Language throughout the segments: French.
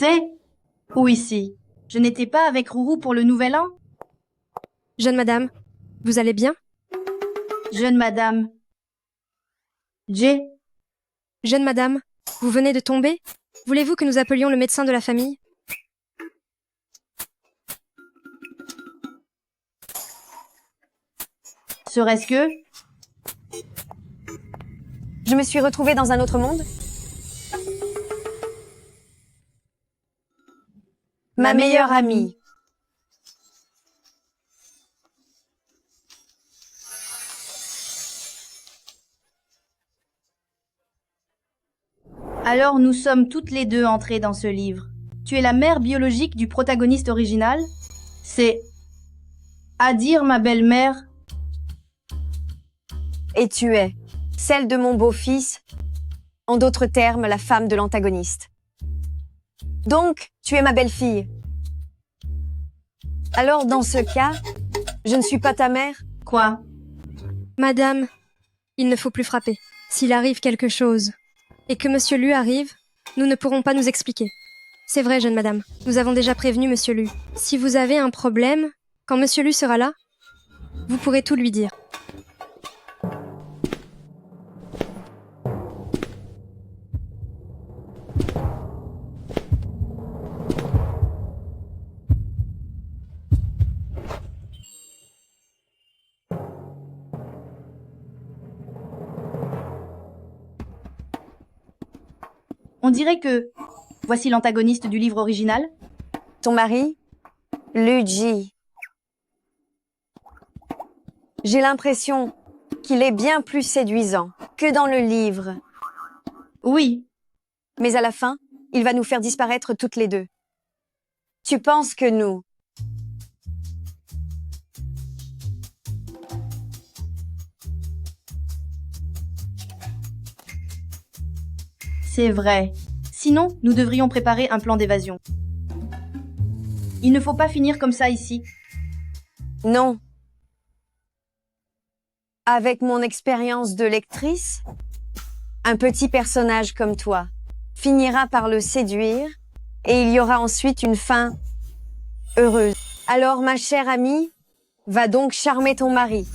C'est où ici? Je n'étais pas avec Rourou pour le nouvel an? Jeune madame, vous allez bien? Jeune madame. J. Jeune madame, vous venez de tomber? Voulez-vous que nous appelions le médecin de la famille? Serait-ce que... Je me suis retrouvée dans un autre monde? Ma meilleure amie. Alors nous sommes toutes les deux entrées dans ce livre. Tu es la mère biologique du protagoniste original? C'est... à dire ma belle-mère... Et tu es celle de mon beau-fils, en d'autres termes, la femme de l'antagoniste. Donc, tu es ma belle-fille. Alors, dans ce cas, je ne suis pas ta mère? Quoi? Madame, il ne faut plus frapper. S'il arrive quelque chose, et que Monsieur Lu arrive, nous ne pourrons pas nous expliquer. C'est vrai, jeune madame, nous avons déjà prévenu Monsieur Lu. Si vous avez un problème, quand Monsieur Lu sera là, vous pourrez tout lui dire. On dirait que... Voici l'antagoniste du livre original. Ton mari? Luigi. J'ai l'impression qu'il est bien plus séduisant que dans le livre. Oui. Mais à la fin, il va nous faire disparaître toutes les deux. Tu penses que nous... C'est vrai. Sinon, nous devrions préparer un plan d'évasion. Il ne faut pas finir comme ça ici. Non. Avec mon expérience de lectrice, un petit personnage comme toi finira par le séduire et il y aura ensuite une fin heureuse. Alors, ma chère amie, va donc charmer ton mari.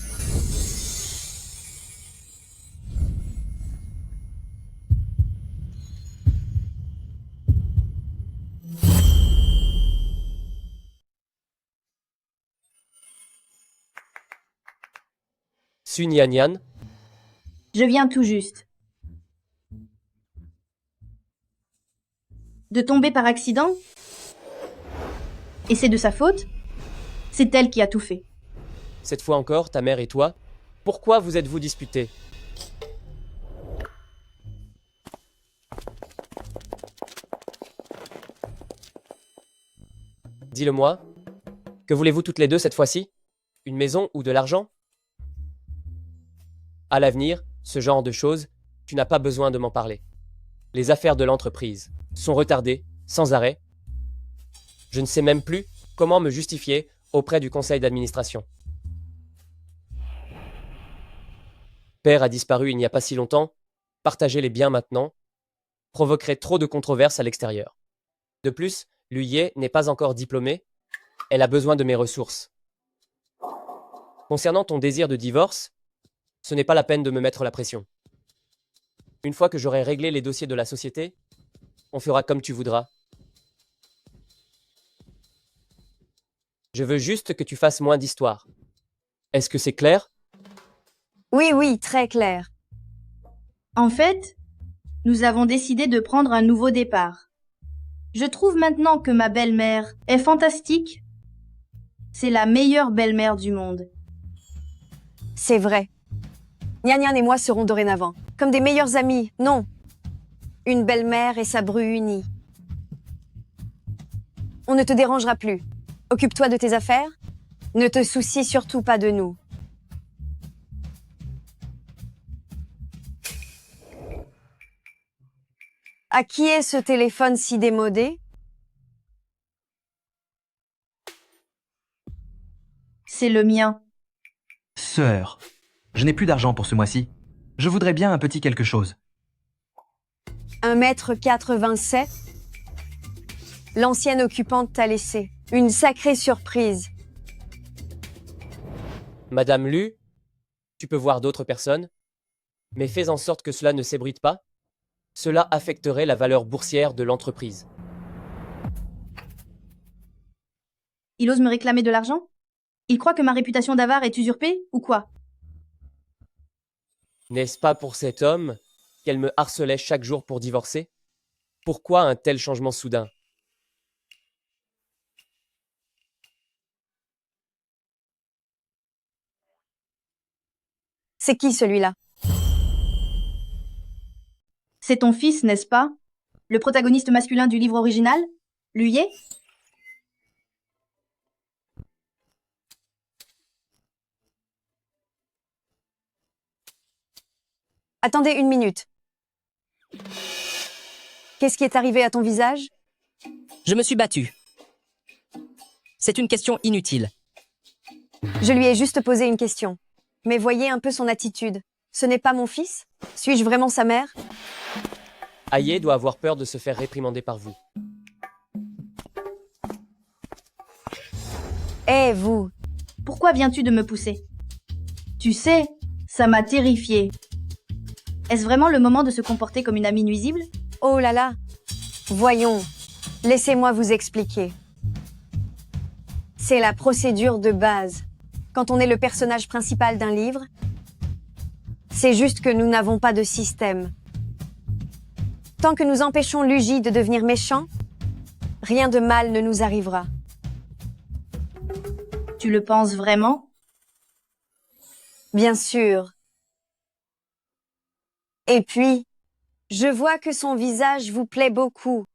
Sunyanyan, Je viens tout juste. De tomber par accident? Et c'est de sa faute? C'est elle qui a tout fait. cette fois encore, ta mère et toi, pourquoi vous êtes-vous disputés? Dis-le-moi. Que voulez-vous toutes les deux cette fois-ci? Une maison ou de l'argent? À l'avenir, ce genre de choses, tu n'as pas besoin de m'en parler. Les affaires de l'entreprise sont retardées, sans arrêt. Je ne sais même plus comment me justifier auprès du conseil d'administration. Père a disparu il n'y a pas si longtemps, partager les biens maintenant provoquerait trop de controverses à l'extérieur. De plus, Luye n'est pas encore diplômée, elle a besoin de mes ressources. Concernant ton désir de divorce, ce n'est pas la peine de me mettre la pression. Une fois que j'aurai réglé les dossiers de la société, on fera comme tu voudras. Je veux juste que tu fasses moins d'histoires. Est-ce que c'est clair? Oui, oui, très clair. En fait, nous avons décidé de prendre un nouveau départ. Je trouve maintenant que ma belle-mère est fantastique. C'est la meilleure belle-mère du monde. C'est vrai. Nyan Nyan et moi serons dorénavant comme des meilleurs amis. Non. Une belle-mère et sa bru unie. On ne te dérangera plus. Occupe-toi de tes affaires. Ne te soucie surtout pas de nous. À qui est ce téléphone si démodé? C'est le mien. Sœur, je n'ai plus d'argent pour ce mois-ci. Je voudrais bien un petit quelque chose. 1,87 m. L'ancienne occupante t'a laissé. Une sacrée surprise. Madame Lu, tu peux voir d'autres personnes, mais fais en sorte que cela ne s'ébruite pas. Cela affecterait la valeur boursière de l'entreprise. Il ose me réclamer de l'argent? Il croit que ma réputation d'avare est usurpée, ou quoi? N'est-ce pas pour cet homme qu'elle me harcelait chaque jour pour divorcer? Pourquoi un tel changement soudain? C'est qui celui-là? C'est ton fils, n'est-ce pas? Le protagoniste masculin du livre original? Luyé? Attendez une minute. Qu'est-ce qui est arrivé à ton visage? Je me suis battu. C'est une question inutile. Je lui ai juste posé une question. Mais voyez un peu son attitude. Ce n'est pas mon fils? Suis-je vraiment sa mère? Aye doit avoir peur de se faire réprimander par vous. Eh, vous! Pourquoi viens-tu de me pousser? Tu sais, ça m'a terrifiée. Est-ce vraiment le moment de se comporter comme une amie nuisible? Oh là là! Voyons, laissez-moi vous expliquer. C'est la procédure de base. Quand on est le personnage principal d'un livre, c'est juste que nous n'avons pas de système. Tant que nous empêchons Luigi de devenir méchant, rien de mal ne nous arrivera. Tu le penses vraiment? Bien sûr. Et puis, je vois que son visage vous plaît beaucoup.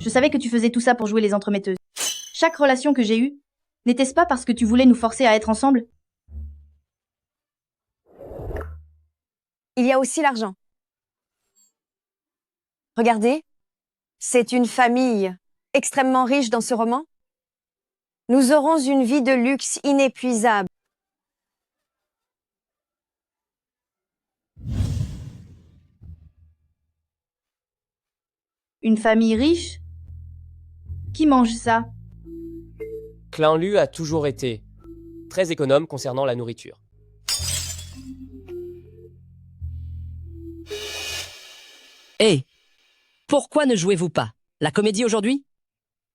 Je savais que tu faisais tout ça pour jouer les entremetteuses. Chaque relation que j'ai eue, n'était-ce pas parce que tu voulais nous forcer à être ensemble? Il y a aussi l'argent. Regardez, c'est une famille extrêmement riche dans ce roman. Nous aurons une vie de luxe inépuisable. Une famille riche? Qui mange ça? Clan Lu a toujours été très économe concernant la nourriture. Hé, pourquoi ne jouez-vous pas la comédie aujourd'hui?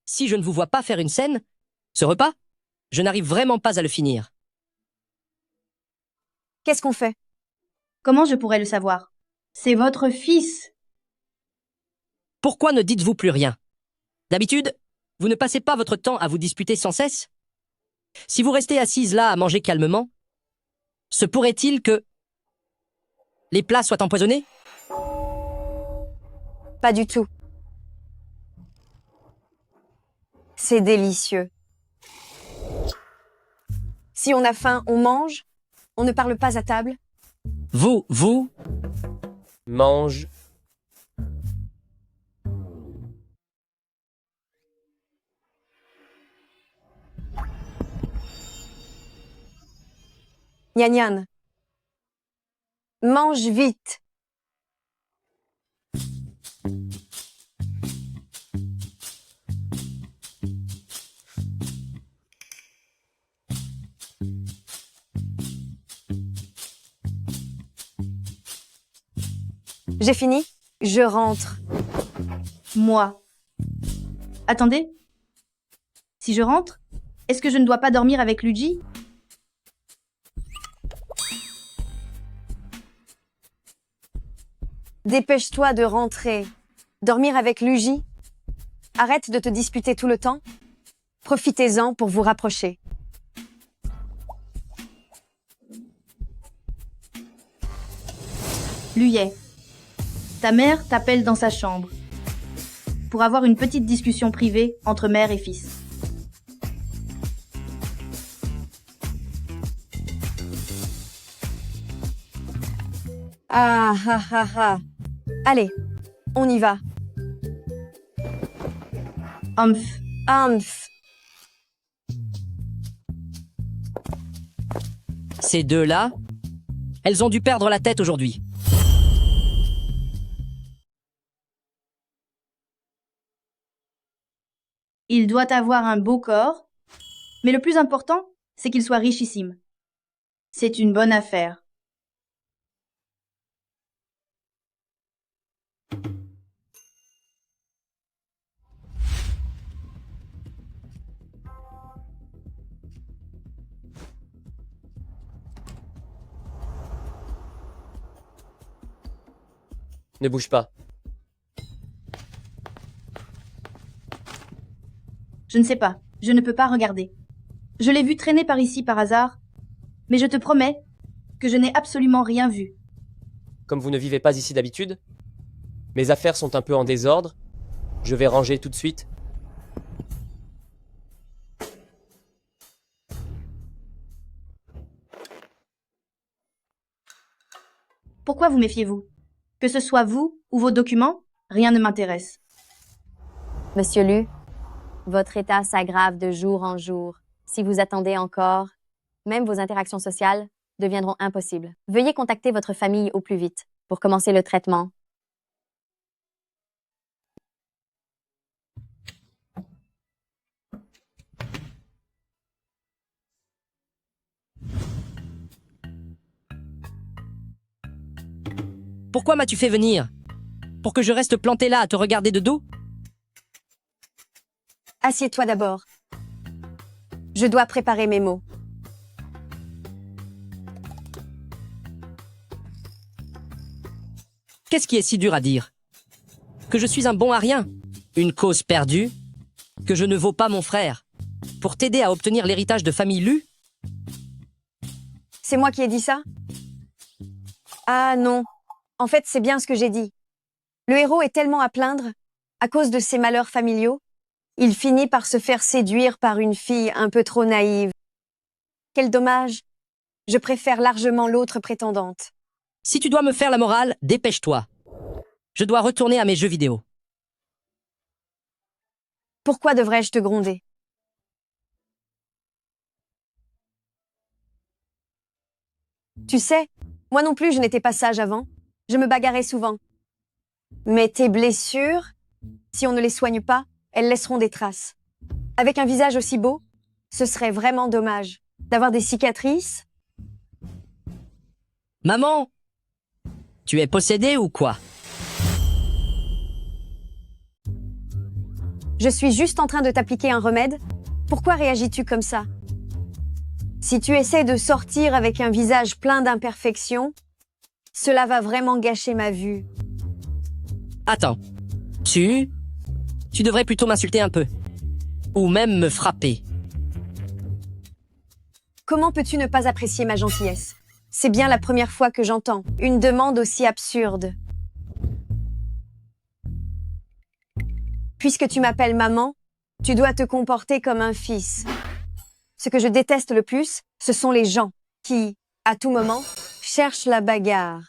Si je ne vous vois pas faire une scène, ce repas, je n'arrive vraiment pas à le finir. Qu'est-ce qu'on fait? Comment je pourrais le savoir? C'est votre fils. Pourquoi ne dites-vous plus rien? D'habitude, vous ne passez pas votre temps à vous disputer sans cesse? Si vous restez assise là à manger calmement, se pourrait-il que les plats soient empoisonnés? Pas du tout. C'est délicieux. Si on a faim, on mange. On ne parle pas à table. Vous, Mange. Nyan Nyan. Mange vite. J'ai fini. Je rentre. Moi. Attendez. Si je rentre, est-ce que je ne dois pas dormir avec Luigi? Dépêche-toi de rentrer. Dormir avec Luigi? Arrête de te disputer tout le temps. Profitez-en pour vous rapprocher. Luyet. Ta mère t'appelle dans sa chambre pour avoir une petite discussion privée entre mère et fils. Ah ah ah ah. Allez, on y va. Humph. Humph. ces deux-là, elles ont dû perdre la tête aujourd'hui. Il doit avoir un beau corps, mais le plus important, c'est qu'il soit richissime. C'est une bonne affaire. Ne bouge pas. Je ne sais pas, je ne peux pas regarder. Je l'ai vu traîner par ici par hasard, mais je te promets que je n'ai absolument rien vu. Comme vous ne vivez pas ici d'habitude, mes affaires sont un peu en désordre. Je vais ranger tout de suite. Pourquoi vous méfiez-vous? Que ce soit vous ou vos documents, rien ne m'intéresse. Monsieur Lu, votre état s'aggrave de jour en jour. Si vous attendez encore, même vos interactions sociales deviendront impossibles. Veuillez contacter votre famille au plus vite pour commencer le traitement. Pourquoi m'as-tu fait venir? Pour que je reste planté là à te regarder de dos? Assieds-toi d'abord. Je dois préparer mes mots. Qu'est-ce qui est si dur à dire? Que je suis un bon à rien? Une cause perdue? Que je ne vaux pas mon frère? Pour t'aider à obtenir l'héritage de famille Lu? C'est moi qui ai dit ça? Ah non. En fait, c'est bien ce que j'ai dit. Le héros est tellement à plaindre, à cause de ses malheurs familiaux, il finit par se faire séduire par une fille un peu trop naïve. Quel dommage. Je préfère largement l'autre prétendante. Si tu dois me faire la morale, dépêche-toi. Je dois retourner à mes jeux vidéo. Pourquoi devrais-je te gronder? Tu sais, moi non plus je n'étais pas sage avant. Je me bagarrais souvent. Mais tes blessures, si on ne les soigne pas, elles laisseront des traces. Avec un visage aussi beau, ce serait vraiment dommage d'avoir des cicatrices. Maman! Tu es possédée ou quoi? Je suis juste en train de t'appliquer un remède. Pourquoi réagis-tu comme ça? Si tu essaies de sortir avec un visage plein d'imperfections, cela va vraiment gâcher ma vue. Attends. Tu devrais plutôt m'insulter un peu. Ou même me frapper. Comment peux-tu ne pas apprécier ma gentillesse? C'est bien la première fois que j'entends une demande aussi absurde. Puisque tu m'appelles maman, tu dois te comporter comme un fils. Ce que je déteste le plus, ce sont les gens qui, à tout moment, cherchent la bagarre.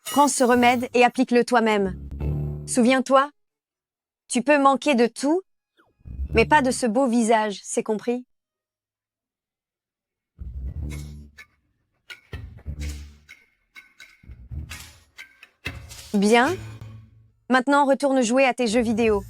Prends ce remède et applique-le toi-même. Souviens-toi, tu peux manquer de tout, mais pas de ce beau visage, c'est compris? Bien. Maintenant, retourne jouer à tes jeux vidéo.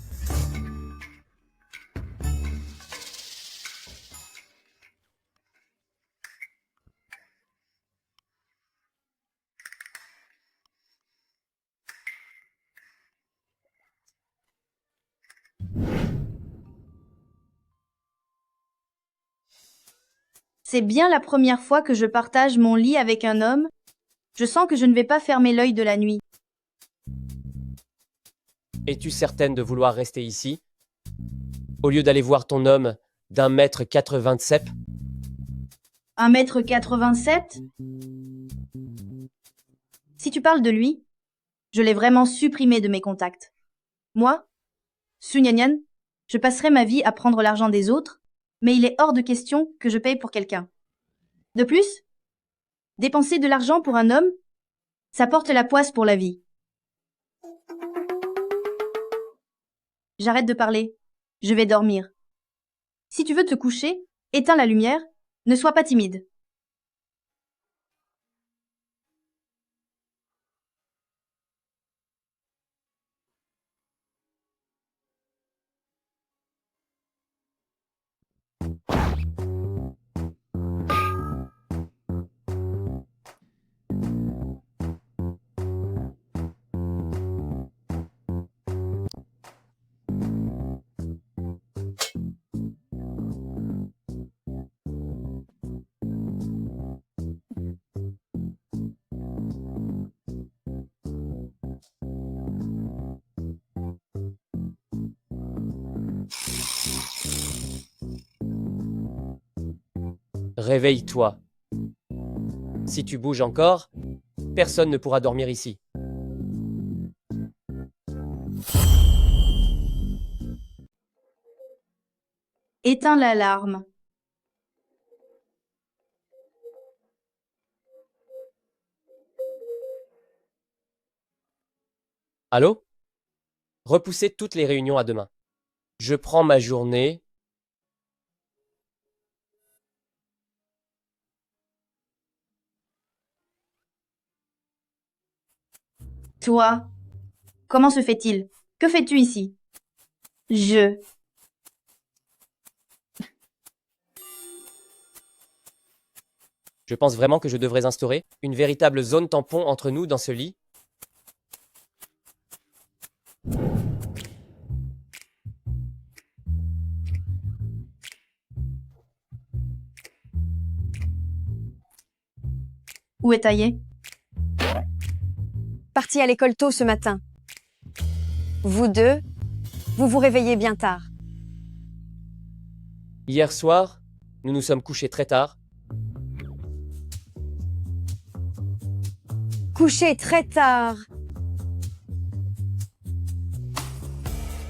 C'est bien la première fois que je partage mon lit avec un homme. Je sens que je ne vais pas fermer l'œil de la nuit. Es-tu certaine de vouloir rester ici? Au lieu d'aller voir ton homme d'1,87 m? 1,87 m? Si tu parles de lui, je l'ai vraiment supprimé de mes contacts. Moi, Su Nyanyan, je passerai ma vie à prendre l'argent des autres, mais il est hors de question que je paye pour quelqu'un. De plus, dépenser de l'argent pour un homme, ça porte la poisse pour la vie. J'arrête de parler. Je vais dormir. Si tu veux te coucher, éteins la lumière, ne sois pas timide. Réveille-toi. Si tu bouges encore, personne ne pourra dormir ici. Éteins l'alarme. Allô? Repoussez toutes les réunions à demain. Je prends ma journée. Toi, comment se fait-il? Que fais-tu ici? Je. Je pense vraiment que je devrais instaurer une véritable zone tampon entre nous dans ce lit. Où est taillé? Parti à l'école tôt ce matin. Vous deux, vous vous réveillez bien tard. Hier soir, nous nous sommes couchés très tard. Couché très tard.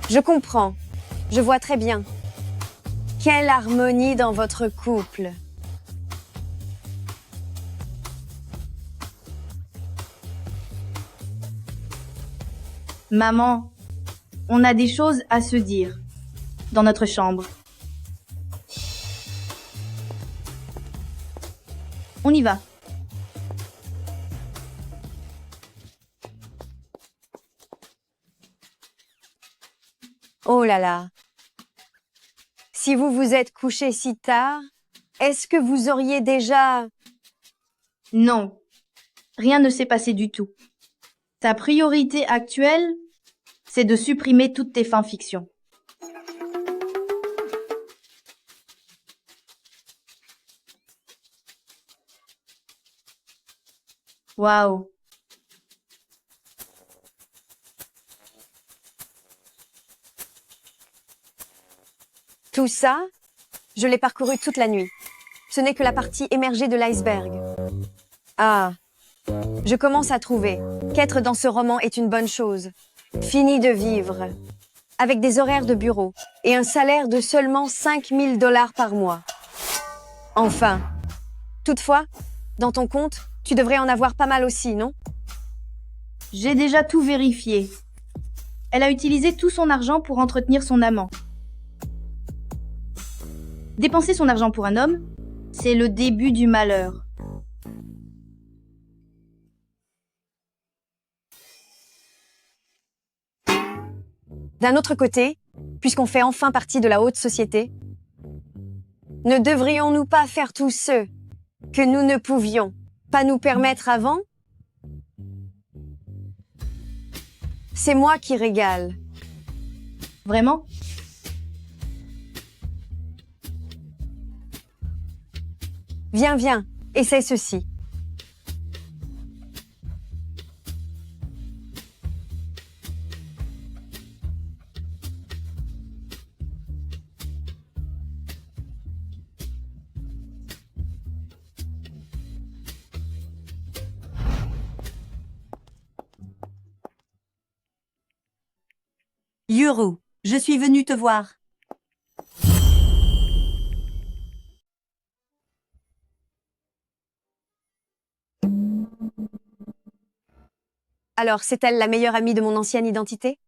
Je comprends. Je vois très bien. Quelle harmonie dans votre couple. Maman, on a des choses à se dire dans notre chambre. On y va. Oh là là. Si vous vous êtes couché si tard, est-ce que vous auriez déjà... Non, rien ne s'est passé du tout. Ta priorité actuelle, c'est de supprimer toutes tes fanfictions. Waouh. Tout ça, je l'ai parcouru toute la nuit. Ce n'est que la partie émergée de l'iceberg. Ah, je commence à trouver qu'être dans ce roman est une bonne chose. Fini de vivre, avec des horaires de bureau et un salaire de seulement 5 000 $ par mois. Enfin. Toutefois, dans ton compte, tu devrais en avoir pas mal aussi, non? J'ai déjà tout vérifié. Elle a utilisé tout son argent pour entretenir son amant. Dépenser son argent pour un homme, c'est le début du malheur. D'un autre côté, puisqu'on fait enfin partie de la haute société, ne devrions-nous pas faire tout ce que nous ne pouvions pas nous permettre avant? C'est moi qui régale. Vraiment? Viens, viens, essaie ceci. Yuru, je suis venue te voir. Alors, c'est-elle la meilleure amie de mon ancienne identité?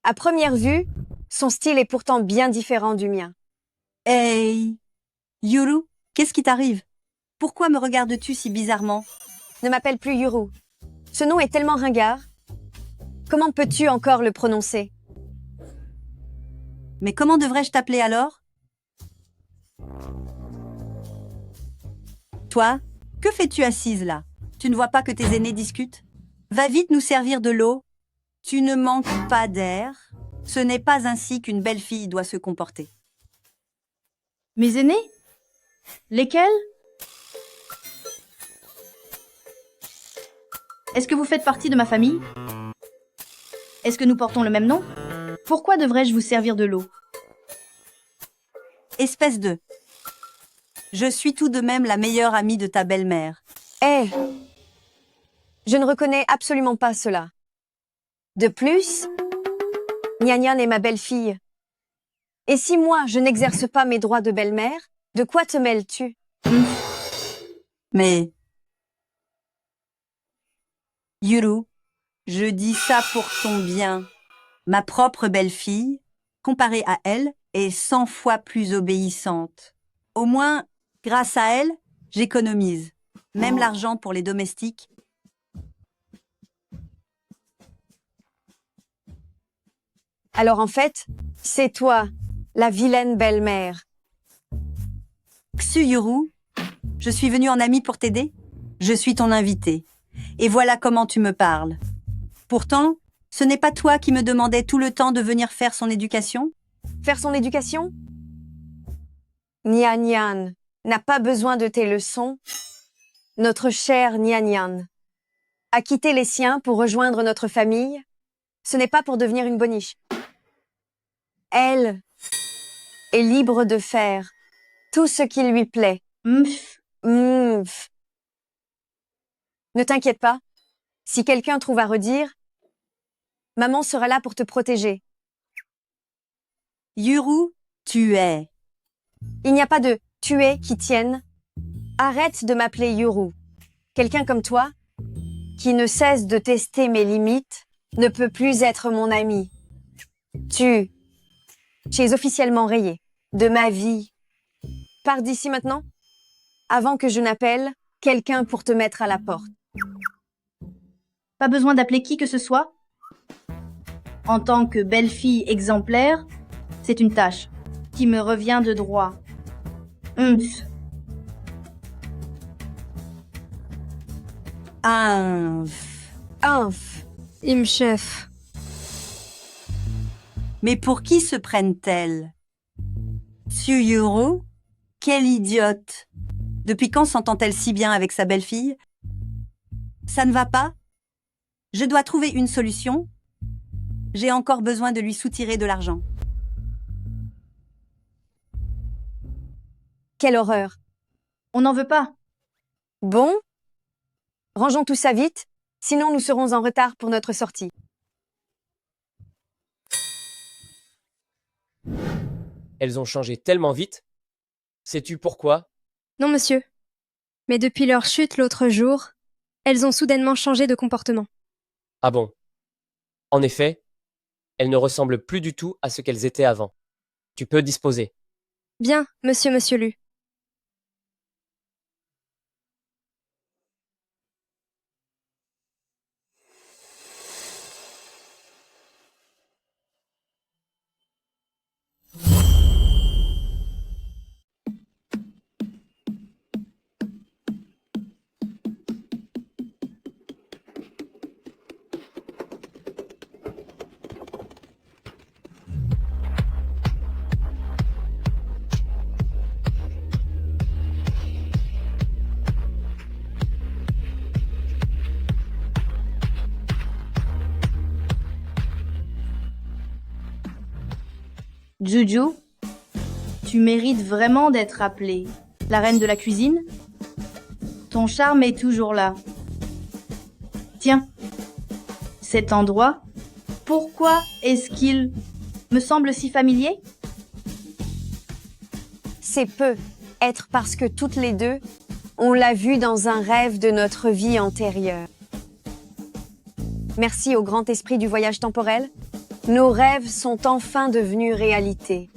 À première vue, son style est pourtant bien différent du mien. Hey, Yuru, qu'est-ce qui t'arrive? Pourquoi me regardes-tu si bizarrement? Ne m'appelle plus Yuru. Ce nom est tellement ringard. Comment peux-tu encore le prononcer? Mais comment devrais-je t'appeler alors? Toi, que fais-tu assise là? Tu ne vois pas que tes aînés discutent? Va vite nous servir de l'eau. Tu ne manques pas d'air. Ce n'est pas ainsi qu'une belle fille doit se comporter. Mes aînés? Lesquels? Est-ce que vous faites partie de ma famille? Est-ce que nous portons le même nom? Pourquoi devrais-je vous servir de l'eau? Espèce de... Je suis tout de même la meilleure amie de ta belle-mère. Eh, je ne reconnais absolument pas cela. De plus, Nyan est ma belle-fille. Et si moi, je n'exerce pas mes droits de belle-mère, de quoi te mêles-tu? Mais... Yuru, je dis ça pour ton bien. Ma propre belle-fille, comparée à elle, est 100 fois plus obéissante. Au moins, grâce à elle, j'économise. Même l'argent pour les domestiques. Alors en fait, c'est toi, la vilaine belle-mère. Xu Yuru, je suis venue en amie pour t'aider. Je suis ton invitée. Et voilà comment tu me parles. Pourtant, ce n'est pas toi qui me demandais tout le temps de venir faire son éducation? Faire son éducation? Nyan n'a pas besoin de tes leçons. Notre cher Nyan a quitté les siens pour rejoindre notre famille. Ce n'est pas pour devenir une boniche. Elle est libre de faire tout ce qui lui plaît. Mph. Mmph. Ne t'inquiète pas. Si quelqu'un trouve à redire, maman sera là pour te protéger. Yuru, tu es. Il n'y a pas de « tu es » qui tienne. Arrête de m'appeler Yuru. Quelqu'un comme toi, qui ne cesse de tester mes limites, ne peut plus être mon ami. Tu es officiellement rayé de ma vie. Pars d'ici maintenant, avant que je n'appelle quelqu'un pour te mettre à la porte. Pas besoin d'appeler qui que ce soit. En tant que belle-fille exemplaire, c'est une tâche qui me revient de droit. Humph. Inf. Imchef. Mais pour qui se prennent-elles? Tsuyuru? Quelle idiote! Depuis quand s'entend-elle si bien avec sa belle-fille? Ça ne va pas? Je dois trouver une solution. J'ai encore besoin de lui soutirer de l'argent. Quelle horreur. On n'en veut pas. Bon, rangeons tout ça vite, sinon nous serons en retard pour notre sortie. Elles ont changé tellement vite. Sais-tu pourquoi? Non, monsieur. Mais depuis leur chute l'autre jour, elles ont soudainement changé de comportement. Ah bon. En effet, elles ne ressemblent plus du tout à ce qu'elles étaient avant. Tu peux disposer. Bien, monsieur Lu. Juju, tu mérites vraiment d'être appelée la reine de la cuisine. Ton charme est toujours là. Tiens, cet endroit, pourquoi est-ce qu'il me semble si familier? C'est peu être parce que toutes les deux, on l'a vu dans un rêve de notre vie antérieure. Merci au grand esprit du voyage temporel, nos rêves sont enfin devenus réalité.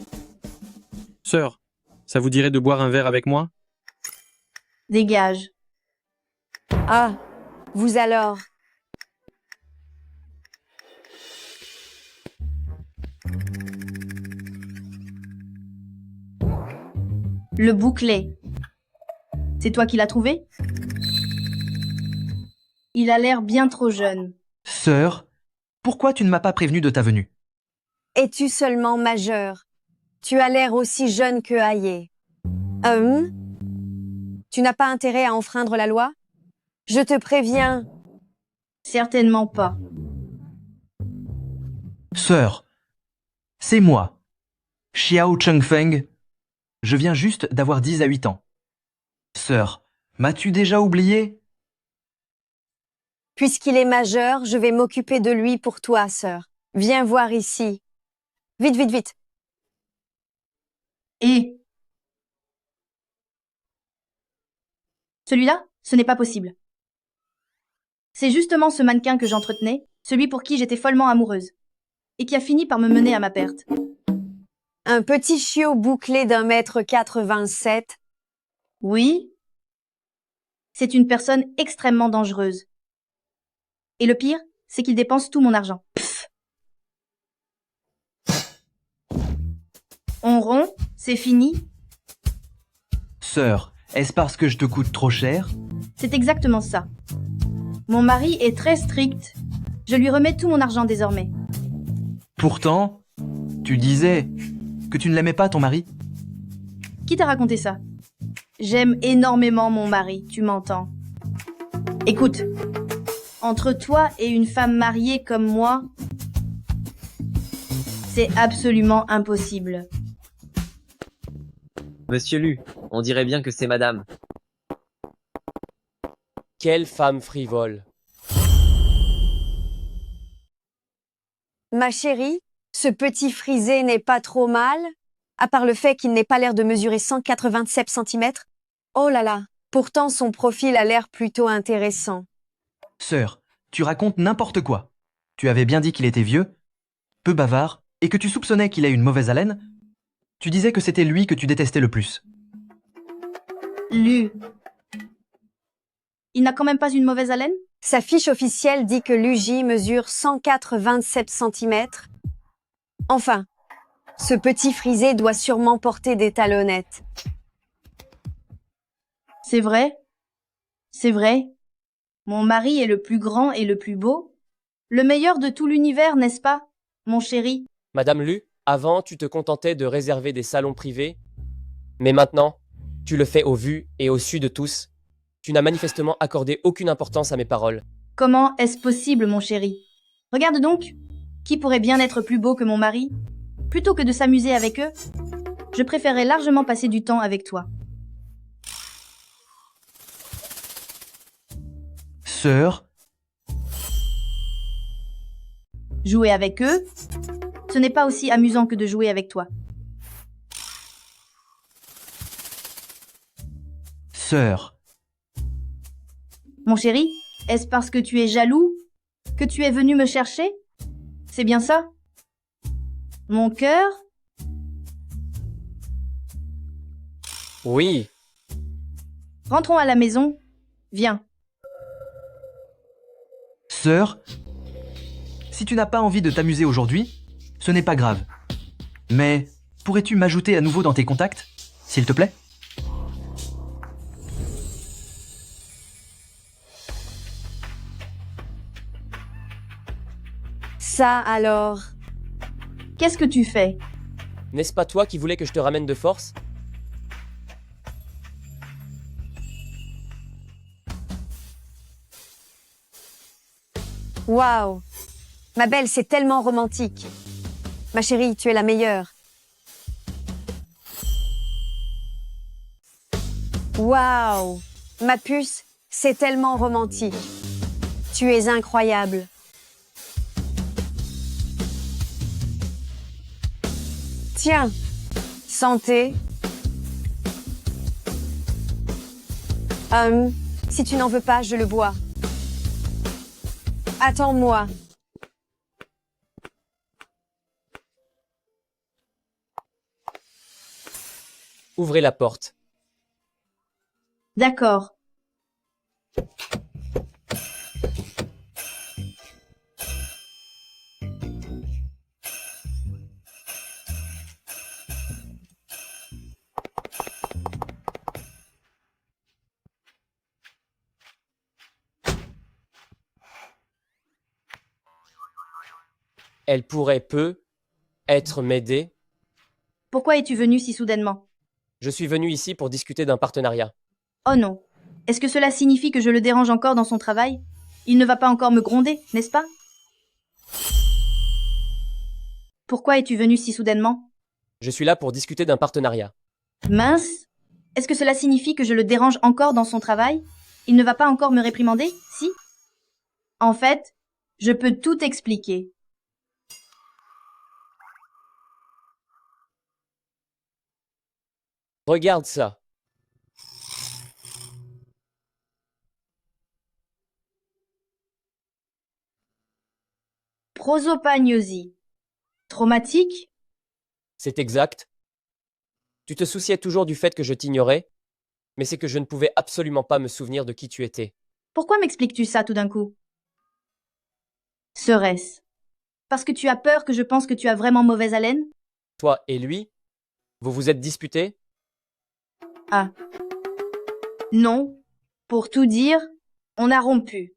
Sœur, ça vous dirait de boire un verre avec moi? Dégage. Ah, vous alors. Le bouclé. C'est toi qui l'as trouvé? Il a l'air bien trop jeune. Sœur, pourquoi tu ne m'as pas prévenu de ta venue? Es-tu seulement majeur? Tu as l'air aussi jeune que Aye. Tu n'as pas intérêt à enfreindre la loi? Je te préviens. Certainement pas. Sœur, c'est moi, Xiao Chengfeng. Je viens juste d'avoir 10 à 8 ans. Sœur, m'as-tu déjà oublié? Puisqu'il est majeur, je vais m'occuper de lui pour toi, sœur. Viens voir ici. Vite, vite, vite. Et celui-là, ce n'est pas possible. C'est justement ce mannequin que j'entretenais, celui pour qui j'étais follement amoureuse, et qui a fini par me mener à ma perte. Un petit chiot bouclé d'1,87 m. Oui, c'est une personne extrêmement dangereuse. Et le pire, c'est qu'il dépense tout mon argent. Pff. On rompt, c'est fini. Sœur, est-ce parce que je te coûte trop cher? C'est exactement ça. Mon mari est très strict. Je lui remets tout mon argent désormais. Pourtant, tu disais que tu ne l'aimais pas, ton mari? Qui t'a raconté ça? J'aime énormément mon mari, tu m'entends? Écoute, entre toi et une femme mariée comme moi, c'est absolument impossible. Monsieur Lu, on dirait bien que c'est madame. Quelle femme frivole. Ma chérie, ce petit frisé n'est pas trop mal, à part le fait qu'il n'ait pas l'air de mesurer 187 cm. Oh là là, pourtant son profil a l'air plutôt intéressant. Sœur, tu racontes n'importe quoi. Tu avais bien dit qu'il était vieux, peu bavard, et que tu soupçonnais qu'il ait une mauvaise haleine. Tu disais que c'était lui que tu détestais le plus. Lu. Il n'a quand même pas une mauvaise haleine? Sa fiche officielle dit que Luigi mesure 187 cm. Enfin, ce petit frisé doit sûrement porter des talonnettes. C'est vrai? C'est vrai. Mon mari est le plus grand et le plus beau. Le meilleur de tout l'univers, n'est-ce pas, mon chéri? Madame Lu, avant, tu te contentais de réserver des salons privés, mais maintenant, tu le fais au vu et au su de tous. Tu n'as manifestement accordé aucune importance à mes paroles. Comment est-ce possible, mon chéri? Regarde donc. Qui pourrait bien être plus beau que mon mari? Plutôt que de s'amuser avec eux, je préférerais largement passer du temps avec toi. Sœur, Jouer avec eux, ce n'est pas aussi amusant que de jouer avec toi. sœur, Mon chéri, est-ce parce que tu es jaloux que tu es venu me chercher? C'est bien ça? Mon cœur? Oui, Rentrons à la maison. Viens. sœur, si tu n'as pas envie de t'amuser aujourd'hui, ce n'est pas grave. Mais pourrais-tu m'ajouter à nouveau dans tes contacts, s'il te plaît? Ça alors. Qu'est-ce que tu fais? n'est-ce pas toi qui voulais que je te ramène de force? Waouh! Ma belle, c'est tellement romantique. Ma chérie, tu es la meilleure. Waouh! Ma puce, c'est tellement romantique. Tu es incroyable. Tiens, santé. Si tu n'en veux pas, je le bois. Attends-moi. Ouvrez la porte. D'accord. Elle peut être m'aider. Pourquoi es-tu venu si soudainement? Je suis venu ici pour discuter d'un partenariat. Oh non. Est-ce que cela signifie que je le dérange encore dans son travail? Il ne va pas encore me gronder, n'est-ce pas? Pourquoi es-tu venu si soudainement? Je suis là pour discuter d'un partenariat. Mince. Est-ce que cela signifie que je le dérange encore dans son travail? Il ne va pas encore me réprimander, si? En fait, je peux tout expliquer. Regarde ça. Prosopagnosie. Traumatique? C'est exact. Tu te souciais toujours du fait que je t'ignorais, mais c'est que je ne pouvais absolument pas me souvenir de qui tu étais. Pourquoi m'expliques-tu ça tout d'un coup? Serait-ce parce que tu as peur que je pense que tu as vraiment mauvaise haleine? Toi et lui, vous vous êtes disputés? Ah. Non. Pour tout dire, on a rompu.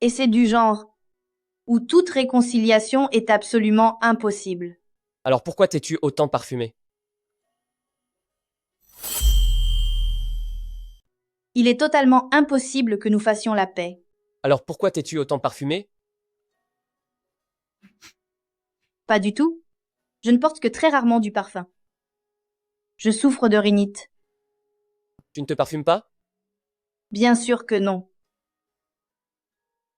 Et c'est du genre où toute réconciliation est absolument impossible. Alors pourquoi t'es-tu autant parfumé? Il est totalement impossible que nous fassions la paix. Alors pourquoi t'es-tu autant parfumé? Pas du tout. Je ne porte que très rarement du parfum. Je souffre de rhinite. Tu ne te parfumes pas? Bien sûr que non.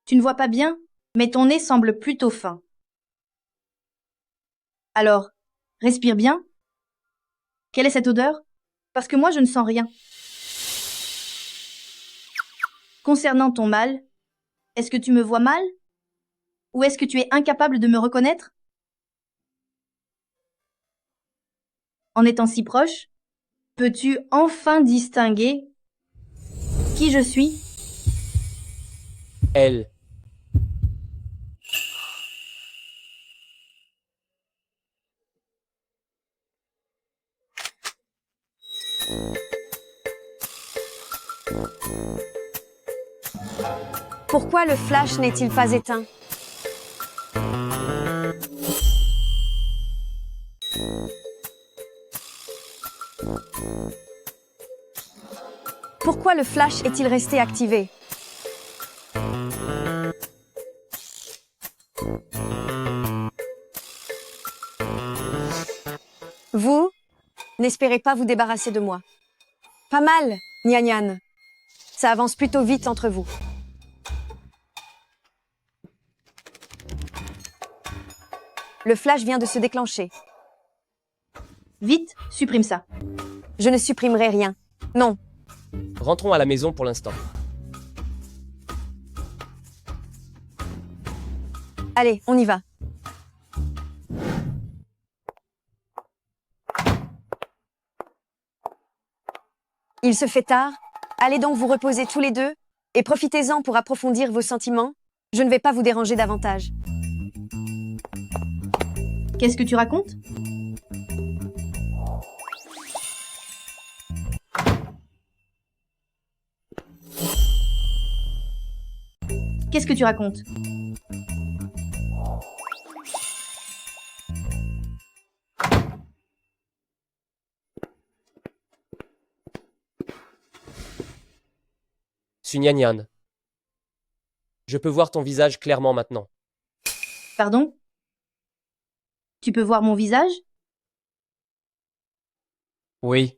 Tu ne vois pas bien, mais ton nez semble plutôt fin. Alors, respire bien. Quelle est cette odeur? Parce que moi je ne sens rien. Concernant ton mal, est-ce que tu me vois mal? Ou est-ce que tu es incapable de me reconnaître? En étant si proche, peux-tu enfin distinguer qui je suis? Elle. Pourquoi le flash n'est-il pas éteint? Pourquoi le flash est-il resté activé? Vous n'espérez pas vous débarrasser de moi. Pas mal, Nya Nyan. Ça avance plutôt vite entre vous. Le flash vient de se déclencher. Vite, supprime ça. Je ne supprimerai rien. Non. Rentrons à la maison pour l'instant. Allez, on y va. Il se fait tard. Allez donc vous reposer tous les deux et profitez-en pour approfondir vos sentiments. Je ne vais pas vous déranger davantage. Qu'est-ce que tu racontes? Qu'est-ce que tu racontes? Sunyanian. Je peux voir ton visage clairement maintenant. Pardon? Tu peux voir mon visage? Oui.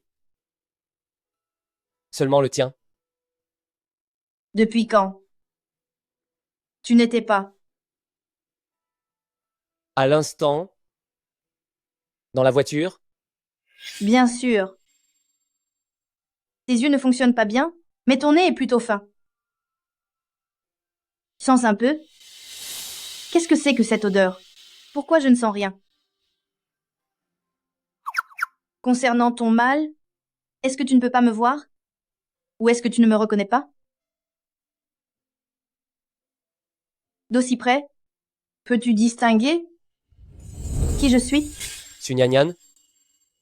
Seulement le tien. Depuis quand? Tu n'étais pas. À l'instant, dans la voiture, Bien sûr. Tes yeux ne fonctionnent pas bien, mais ton nez est plutôt fin. Sens un peu. Qu'est-ce que c'est que cette odeur? Pourquoi je ne sens rien? Concernant ton mal, est-ce que tu ne peux pas me voir? Ou est-ce que tu ne me reconnais pas? D'aussi près, peux-tu distinguer qui je suis? Sunyanian,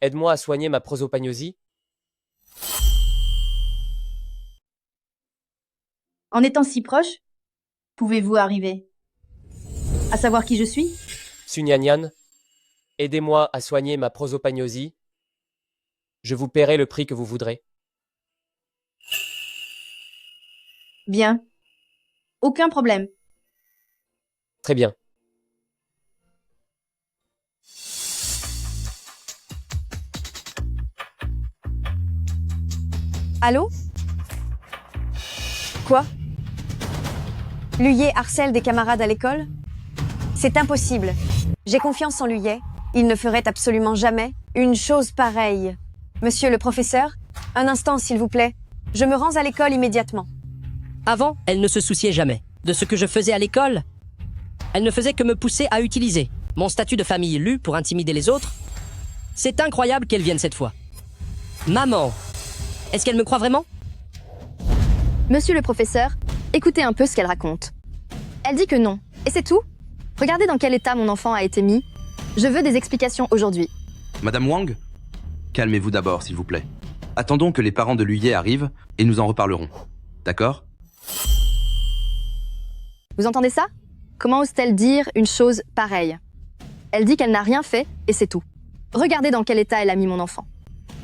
aide-moi à soigner ma prosopagnosie. En étant si proche, pouvez-vous arriver à savoir qui je suis? Sunyanian, aidez-moi à soigner ma prosopagnosie. Je vous paierai le prix que vous voudrez. Bien. Aucun problème. Très bien. Allô? Quoi? Luyet harcèle des camarades à l'école? C'est impossible. J'ai confiance en Luyet. Il ne ferait absolument jamais une chose pareille. Monsieur le professeur, un instant s'il vous plaît. Je me rends à l'école immédiatement. Avant, elle ne se souciait jamais de ce que je faisais à l'école. Elle ne faisait que me pousser à utiliser mon statut de famille Lu pour intimider les autres. C'est incroyable qu'elle vienne cette fois. Maman, est-ce qu'elle me croit vraiment? Monsieur le professeur, écoutez un peu ce qu'elle raconte. Elle dit que non, et c'est tout. Regardez dans quel état mon enfant a été mis. Je veux des explications aujourd'hui. Madame Wang, calmez-vous d'abord, s'il vous plaît. Attendons que les parents de Luyet arrivent et nous en reparlerons. D'accord? Vous entendez ça? Comment ose-t-elle dire une chose pareille? Elle dit qu'elle n'a rien fait, et c'est tout. Regardez dans quel état elle a mis mon enfant.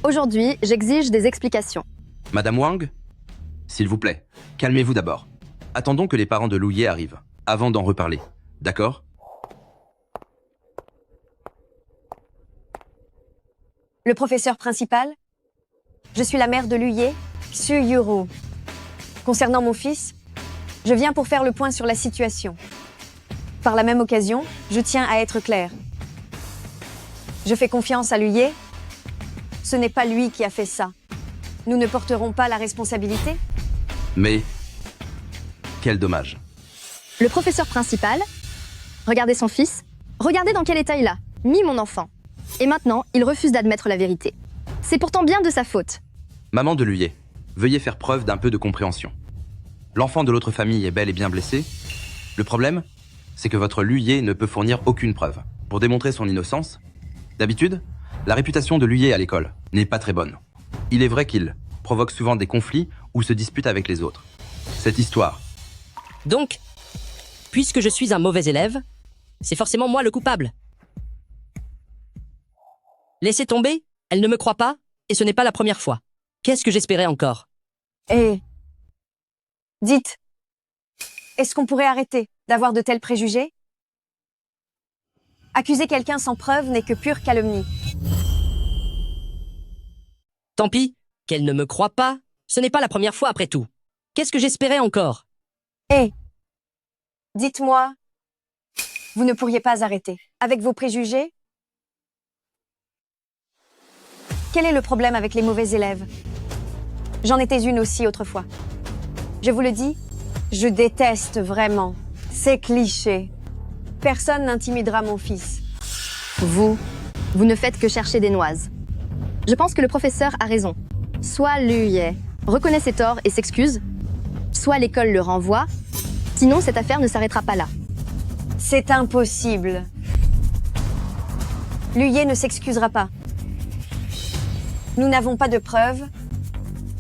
Aujourd'hui, j'exige des explications. Madame Wang, s'il vous plaît, calmez-vous d'abord. Attendons que les parents de Luyet arrivent, avant d'en reparler. D'accord? Le professeur principal? Je suis la mère de Luyet, Xu Yuru. Concernant mon fils, je viens pour faire le point sur la situation. Par la même occasion, je tiens à être claire. Je fais confiance à Luyet. Ce n'est pas lui qui a fait ça. Nous ne porterons pas la responsabilité. Mais quel dommage. Le professeur principal, regardez son fils, regardez dans quel état il a mis mon enfant. Et maintenant, il refuse d'admettre la vérité. C'est pourtant bien de sa faute. Maman de Luyet, veuillez faire preuve d'un peu de compréhension. L'enfant de l'autre famille est bel et bien blessé. Le problème, c'est que votre Luyet ne peut fournir aucune preuve. Pour démontrer son innocence, d'habitude, la réputation de Luyet à l'école n'est pas très bonne. Il est vrai qu'il provoque souvent des conflits ou se dispute avec les autres. Cette histoire. Donc, puisque je suis un mauvais élève, c'est forcément moi le coupable. Laissez tomber, elle ne me croit pas, et ce n'est pas la première fois. Qu'est-ce que j'espérais encore? Dites, est-ce qu'on pourrait arrêter d'avoir de tels préjugés? Accuser quelqu'un sans preuve n'est que pure calomnie. Tant pis, qu'elle ne me croit pas, ce n'est pas la première fois après tout. Qu'est-ce que j'espérais encore? Dites-moi, vous ne pourriez pas arrêter avec vos préjugés? Quel est le problème avec les mauvais élèves? J'en étais une aussi autrefois. Je vous le dis, je déteste vraiment ces clichés. Personne n'intimidera mon fils. Vous ne faites que chercher des noises. Je pense que le professeur a raison. Soit Luyet reconnaît ses torts et s'excuse, soit l'école le renvoie, sinon cette affaire ne s'arrêtera pas là. C'est impossible. Luyet ne s'excusera pas. Nous n'avons pas de preuves,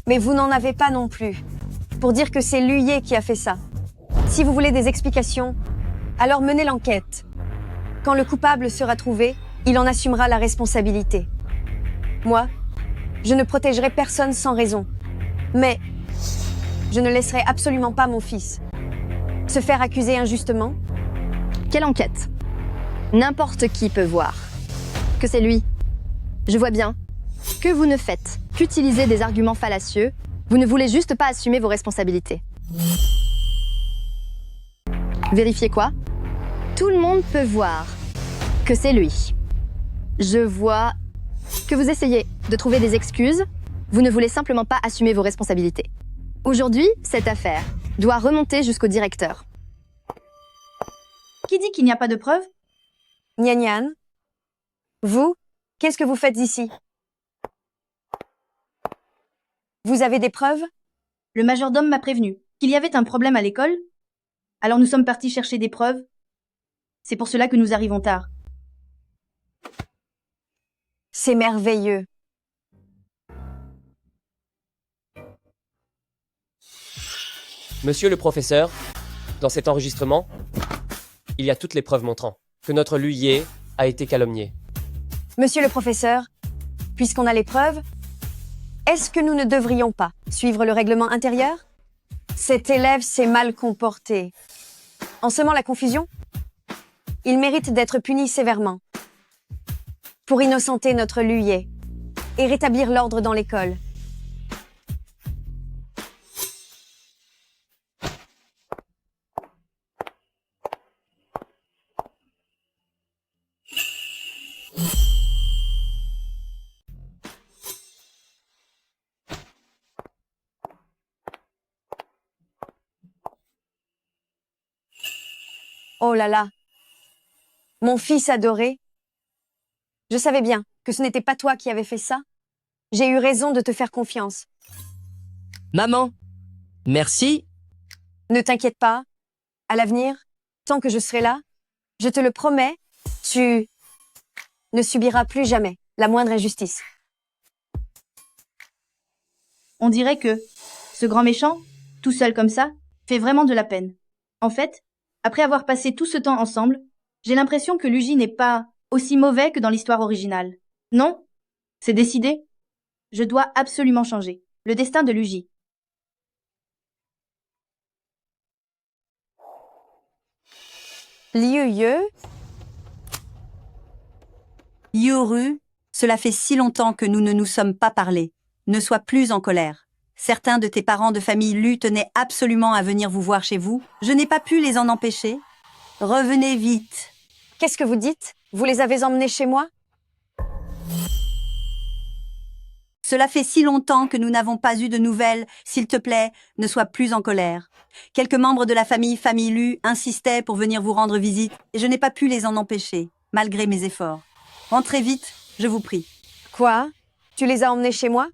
mais vous n'en avez pas non plus, pour dire que c'est Luyet qui a fait ça. Si vous voulez des explications, alors menez l'enquête. Quand le coupable sera trouvé, il en assumera la responsabilité. Moi, je ne protégerai personne sans raison. Mais je ne laisserai absolument pas mon fils se faire accuser injustement. Quelle enquête? N'importe qui peut voir que c'est lui. Je vois bien que vous ne faites qu'utiliser des arguments fallacieux. Vous ne voulez juste pas assumer vos responsabilités. Vérifiez quoi? Tout le monde peut voir que c'est lui. Je vois que vous essayez de trouver des excuses. Vous ne voulez simplement pas assumer vos responsabilités. Aujourd'hui, cette affaire doit remonter jusqu'au directeur. Qui dit qu'il n'y a pas de preuves? Nyan, vous, qu'est-ce que vous faites ici? Vous avez des preuves? Le majordome m'a prévenu qu'il y avait un problème à l'école. Alors nous sommes partis chercher des preuves. C'est pour cela que nous arrivons tard. C'est merveilleux. Monsieur le professeur, dans cet enregistrement, il y a toutes les preuves montrant que notre Luyet a été calomnié. Monsieur le professeur, puisqu'on a les preuves, est-ce que nous ne devrions pas suivre le règlement intérieur? Cet élève s'est mal comporté. En semant la confusion, il mérite d'être puni sévèrement. Pour innocenter notre Luyet et rétablir l'ordre dans l'école. Oh là là. Mon fils adoré. Je savais bien que ce n'était pas toi qui avais fait ça. J'ai eu raison de te faire confiance. Maman, merci. Ne t'inquiète pas. À l'avenir, tant que je serai là, je te le promets, tu ne subiras plus jamais la moindre injustice. On dirait que ce grand méchant, tout seul comme ça, fait vraiment de la peine. En fait, après avoir passé tout ce temps ensemble, j'ai l'impression que Luigi n'est pas aussi mauvais que dans l'histoire originale. Non? C'est décidé? Je dois absolument changer le destin de Luigi. Liu Ye, Yoru, cela fait si longtemps que nous ne nous sommes pas parlé. Ne sois plus en colère. Certains de tes parents de famille Lu tenaient absolument à venir vous voir chez vous. Je n'ai pas pu les en empêcher. Revenez vite. qu'est-ce que vous dites? Vous les avez emmenés chez moi? Cela fait si longtemps que nous n'avons pas eu de nouvelles. S'il te plaît, ne sois plus en colère. Quelques membres de la famille Lu insistaient pour venir vous rendre visite et je n'ai pas pu les en empêcher, malgré mes efforts. Rentrez vite, je vous prie. Quoi? Tu les as emmenés chez moi?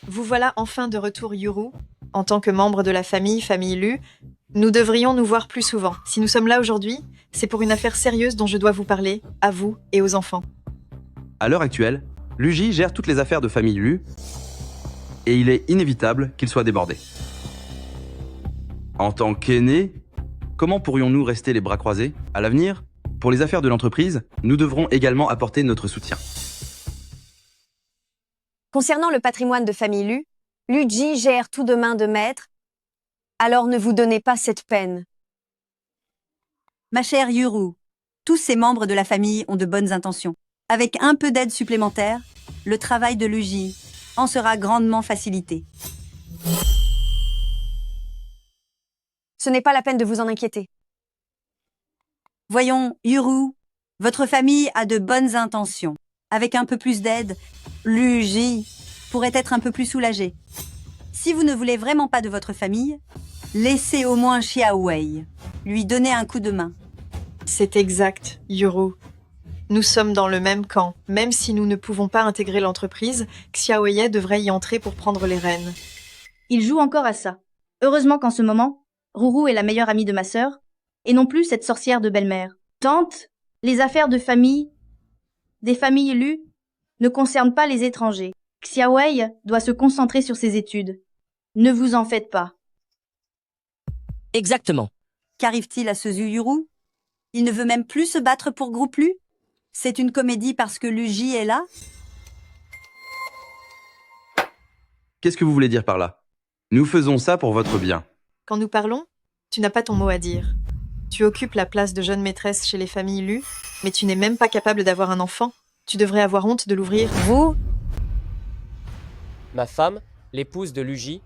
Vous voilà enfin de retour, Yuru. En tant que membre de la famille Lu, nous devrions nous voir plus souvent. Si nous sommes là aujourd'hui, c'est pour une affaire sérieuse dont je dois vous parler, à vous et aux enfants. À l'heure actuelle, Luigi gère toutes les affaires de famille Lu et il est inévitable qu'il soit débordé. En tant qu'aîné, comment pourrions-nous rester les bras croisés? À l'avenir, pour les affaires de l'entreprise, nous devrons également apporter notre soutien. Concernant le patrimoine de famille Lu, Luigi gère tout de main de maître, alors ne vous donnez pas cette peine. Ma chère Yuru, tous ces membres de la famille ont de bonnes intentions. Avec un peu d'aide supplémentaire, le travail de Luigi en sera grandement facilité. Ce n'est pas la peine de vous en inquiéter. Voyons, Yuru, votre famille a de bonnes intentions. Avec un peu plus d'aide, Luigi pourrait être un peu plus soulagé. Si vous ne voulez vraiment pas de votre famille, laissez au moins Xiaowei lui donner un coup de main. C'est exact, Yuru. Nous sommes dans le même camp. Même si nous ne pouvons pas intégrer l'entreprise, Xiaowei devrait y entrer pour prendre les rênes. Il joue encore à ça. Heureusement qu'en ce moment, Ruru est la meilleure amie de ma sœur, et non plus cette sorcière de belle-mère. Tante, les affaires de famille, des familles Lu, ne concernent pas les étrangers. Xiaowei doit se concentrer sur ses études. Ne vous en faites pas. Exactement. Qu'arrive-t-il à ce Yuru? Il ne veut même plus se battre pour Groupe Lu? C'est une comédie parce que Luigi est là? Qu'est-ce que vous voulez dire par là? Nous faisons ça pour votre bien. Quand nous parlons, tu n'as pas ton mot à dire. Tu occupes la place de jeune maîtresse chez les familles Lu, mais tu n'es même pas capable d'avoir un enfant. Tu devrais avoir honte de l'ouvrir. Vous? Ma femme, l'épouse de Luigi,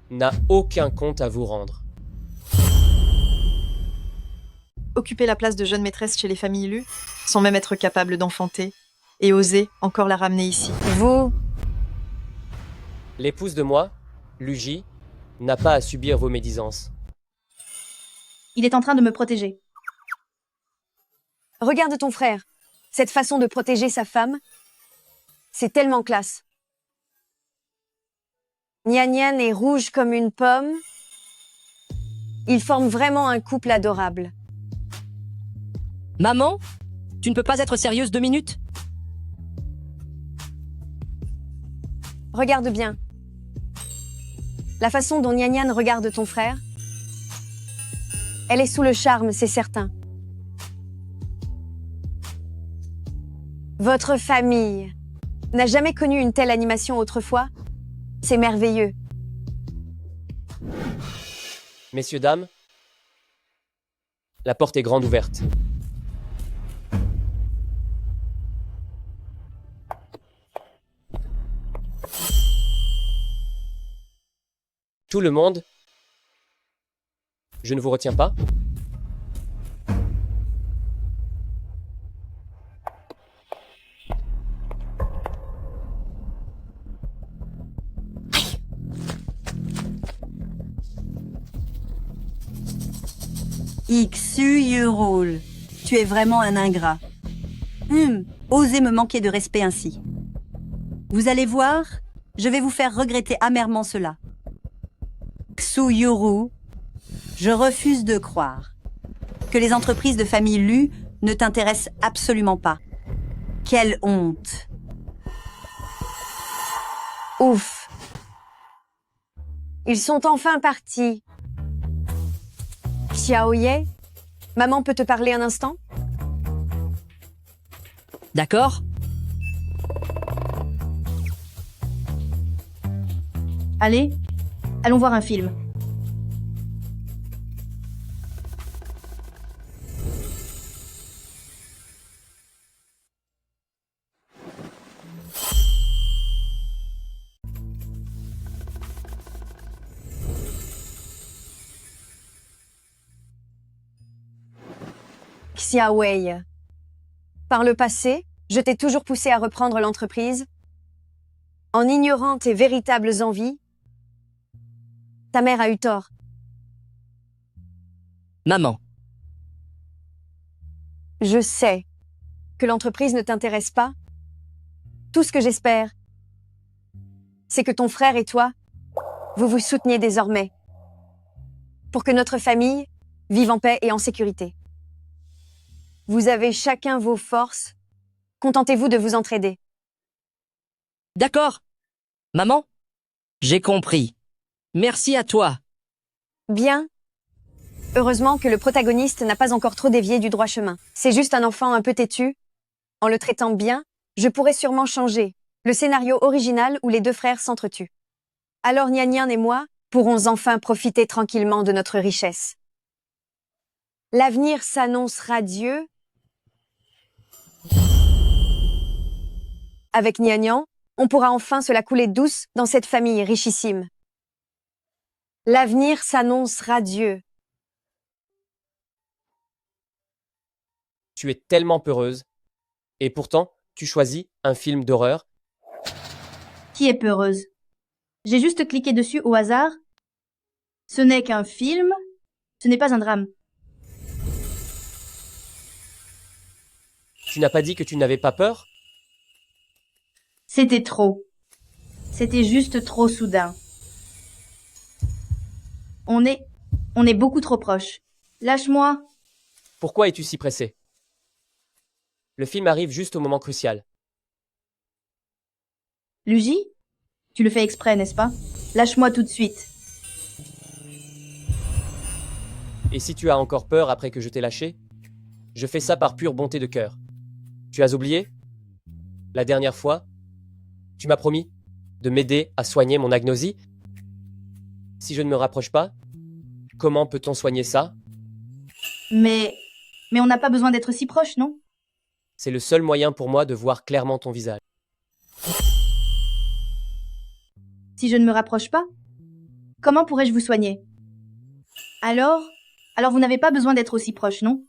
n'a aucun compte à vous rendre. Occuper la place de jeune maîtresse chez les familles Lu, sans même être capable d'enfanter, et oser encore la ramener ici. Vous? L'épouse de moi, Luigi, n'a pas à subir vos médisances. Il est en train de me protéger. Regarde ton frère. Cette façon de protéger sa femme, c'est tellement classe. Nian Nian est rouge comme une pomme. Ils forment vraiment un couple adorable. Maman, tu ne peux pas être sérieuse 2 minutes? Regarde bien. La façon dont Nian Nian regarde ton frère, elle est sous le charme, c'est certain. Votre famille n'a jamais connu une telle animation autrefois? C'est merveilleux. Messieurs, dames, la porte est grande ouverte. Tout le monde, je ne vous retiens pas. Yurul, tu es vraiment un ingrat. Osez me manquer de respect ainsi. Vous allez voir, je vais vous faire regretter amèrement cela. Yuru, je refuse de croire que les entreprises de famille Lu ne t'intéressent absolument pas. Quelle honte! Ouf. Ils sont enfin partis. Xiaoye, maman peut te parler un instant? D'accord? Allez, allons voir un film. Xiaowei. Par le passé, je t'ai toujours poussé à reprendre l'entreprise. En ignorant tes véritables envies, ta mère a eu tort. Maman, Je sais que l'entreprise ne t'intéresse pas. Tout ce que j'espère, c'est que ton frère et toi, vous vous souteniez désormais pour que notre famille vive en paix et en sécurité. Vous avez chacun vos forces. Contentez-vous de vous entraider. d'accord? Maman? J'ai compris. Merci à toi. Bien. Heureusement que le protagoniste n'a pas encore trop dévié du droit chemin. C'est juste un enfant un peu têtu. En le traitant bien, je pourrais sûrement changer le scénario original où les deux frères s'entretuent. Alors Nian Nian et moi pourrons enfin profiter tranquillement de notre richesse. L'avenir s'annonce radieux. Avec Nian Nian, on pourra enfin se la couler douce dans cette famille richissime. L'avenir s'annonce radieux. Tu es tellement peureuse. Et pourtant, tu choisis un film d'horreur. Qui est peureuse? J'ai juste cliqué dessus au hasard. Ce n'est qu'un film, ce n'est pas un drame. Tu n'as pas dit que tu n'avais pas peur? C'était trop. C'était juste trop soudain. On est beaucoup trop proches. Lâche-moi. Pourquoi es-tu si pressé? Le film arrive juste au moment crucial. Luigi? Tu le fais exprès, n'est-ce pas? Lâche-moi tout de suite. Et si tu as encore peur après que je t'ai lâché? Je fais ça par pure bonté de cœur. Tu as oublié? La dernière fois, tu m'as promis de m'aider à soigner mon agnosie. Si je ne me rapproche pas, comment peut-on soigner ça? Mais on n'a pas besoin d'être si proches, non? C'est le seul moyen pour moi de voir clairement ton visage. Si je ne me rapproche pas, comment pourrais-je vous soigner? Alors vous n'avez pas besoin d'être aussi proche, non?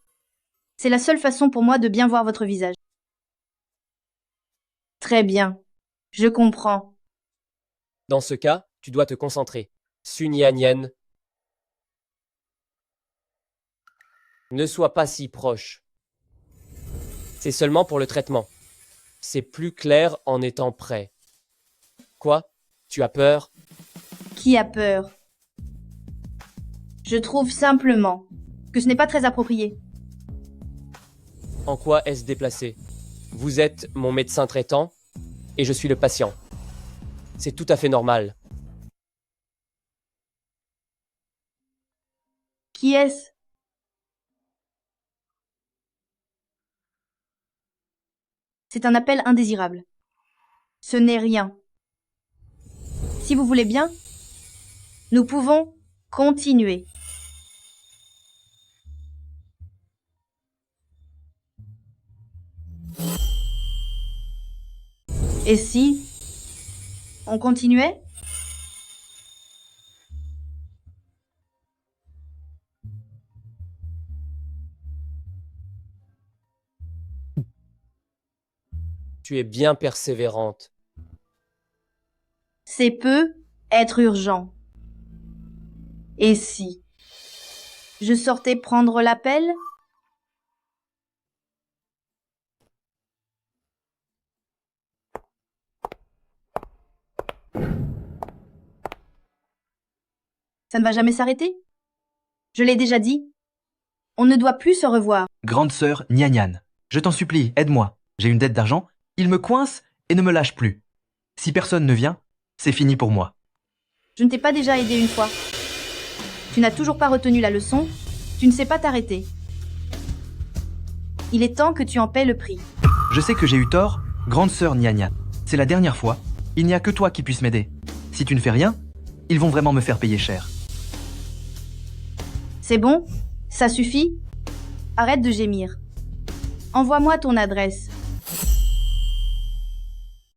C'est la seule façon pour moi de bien voir votre visage. Très bien. Je comprends. Dans ce cas, tu dois te concentrer. Sunyanyen. Ne sois pas si proche. C'est seulement pour le traitement. C'est plus clair en étant prêt. Quoi? Tu as peur? Qui a peur? Je trouve simplement que ce n'est pas très approprié. En quoi est-ce déplacé? Vous êtes mon médecin traitant et je suis le patient. C'est tout à fait normal. Qui est-ce? C'est un appel indésirable. Ce n'est rien. Si vous voulez bien, nous pouvons continuer. Et si on continuait? Tu es bien persévérante. C'est peut être urgent. Et si Je sortais prendre l'appel. Ça ne va jamais s'arrêter? Je l'ai déjà dit. On ne doit plus se revoir. Grande sœur Nian, je t'en supplie, aide-moi. J'ai une dette d'argent, il me coince et ne me lâche plus. Si personne ne vient, c'est fini pour moi. Je ne t'ai pas déjà aidé une fois. Tu n'as toujours pas retenu la leçon. Tu ne sais pas t'arrêter. Il est temps que tu en paies le prix. Je sais que j'ai eu tort, grande sœur Nian. C'est la dernière fois. Il n'y a que toi qui puisse m'aider. Si tu ne fais rien, ils vont vraiment me faire payer cher. C'est bon? Ça suffit? Arrête de gémir. Envoie-moi ton adresse.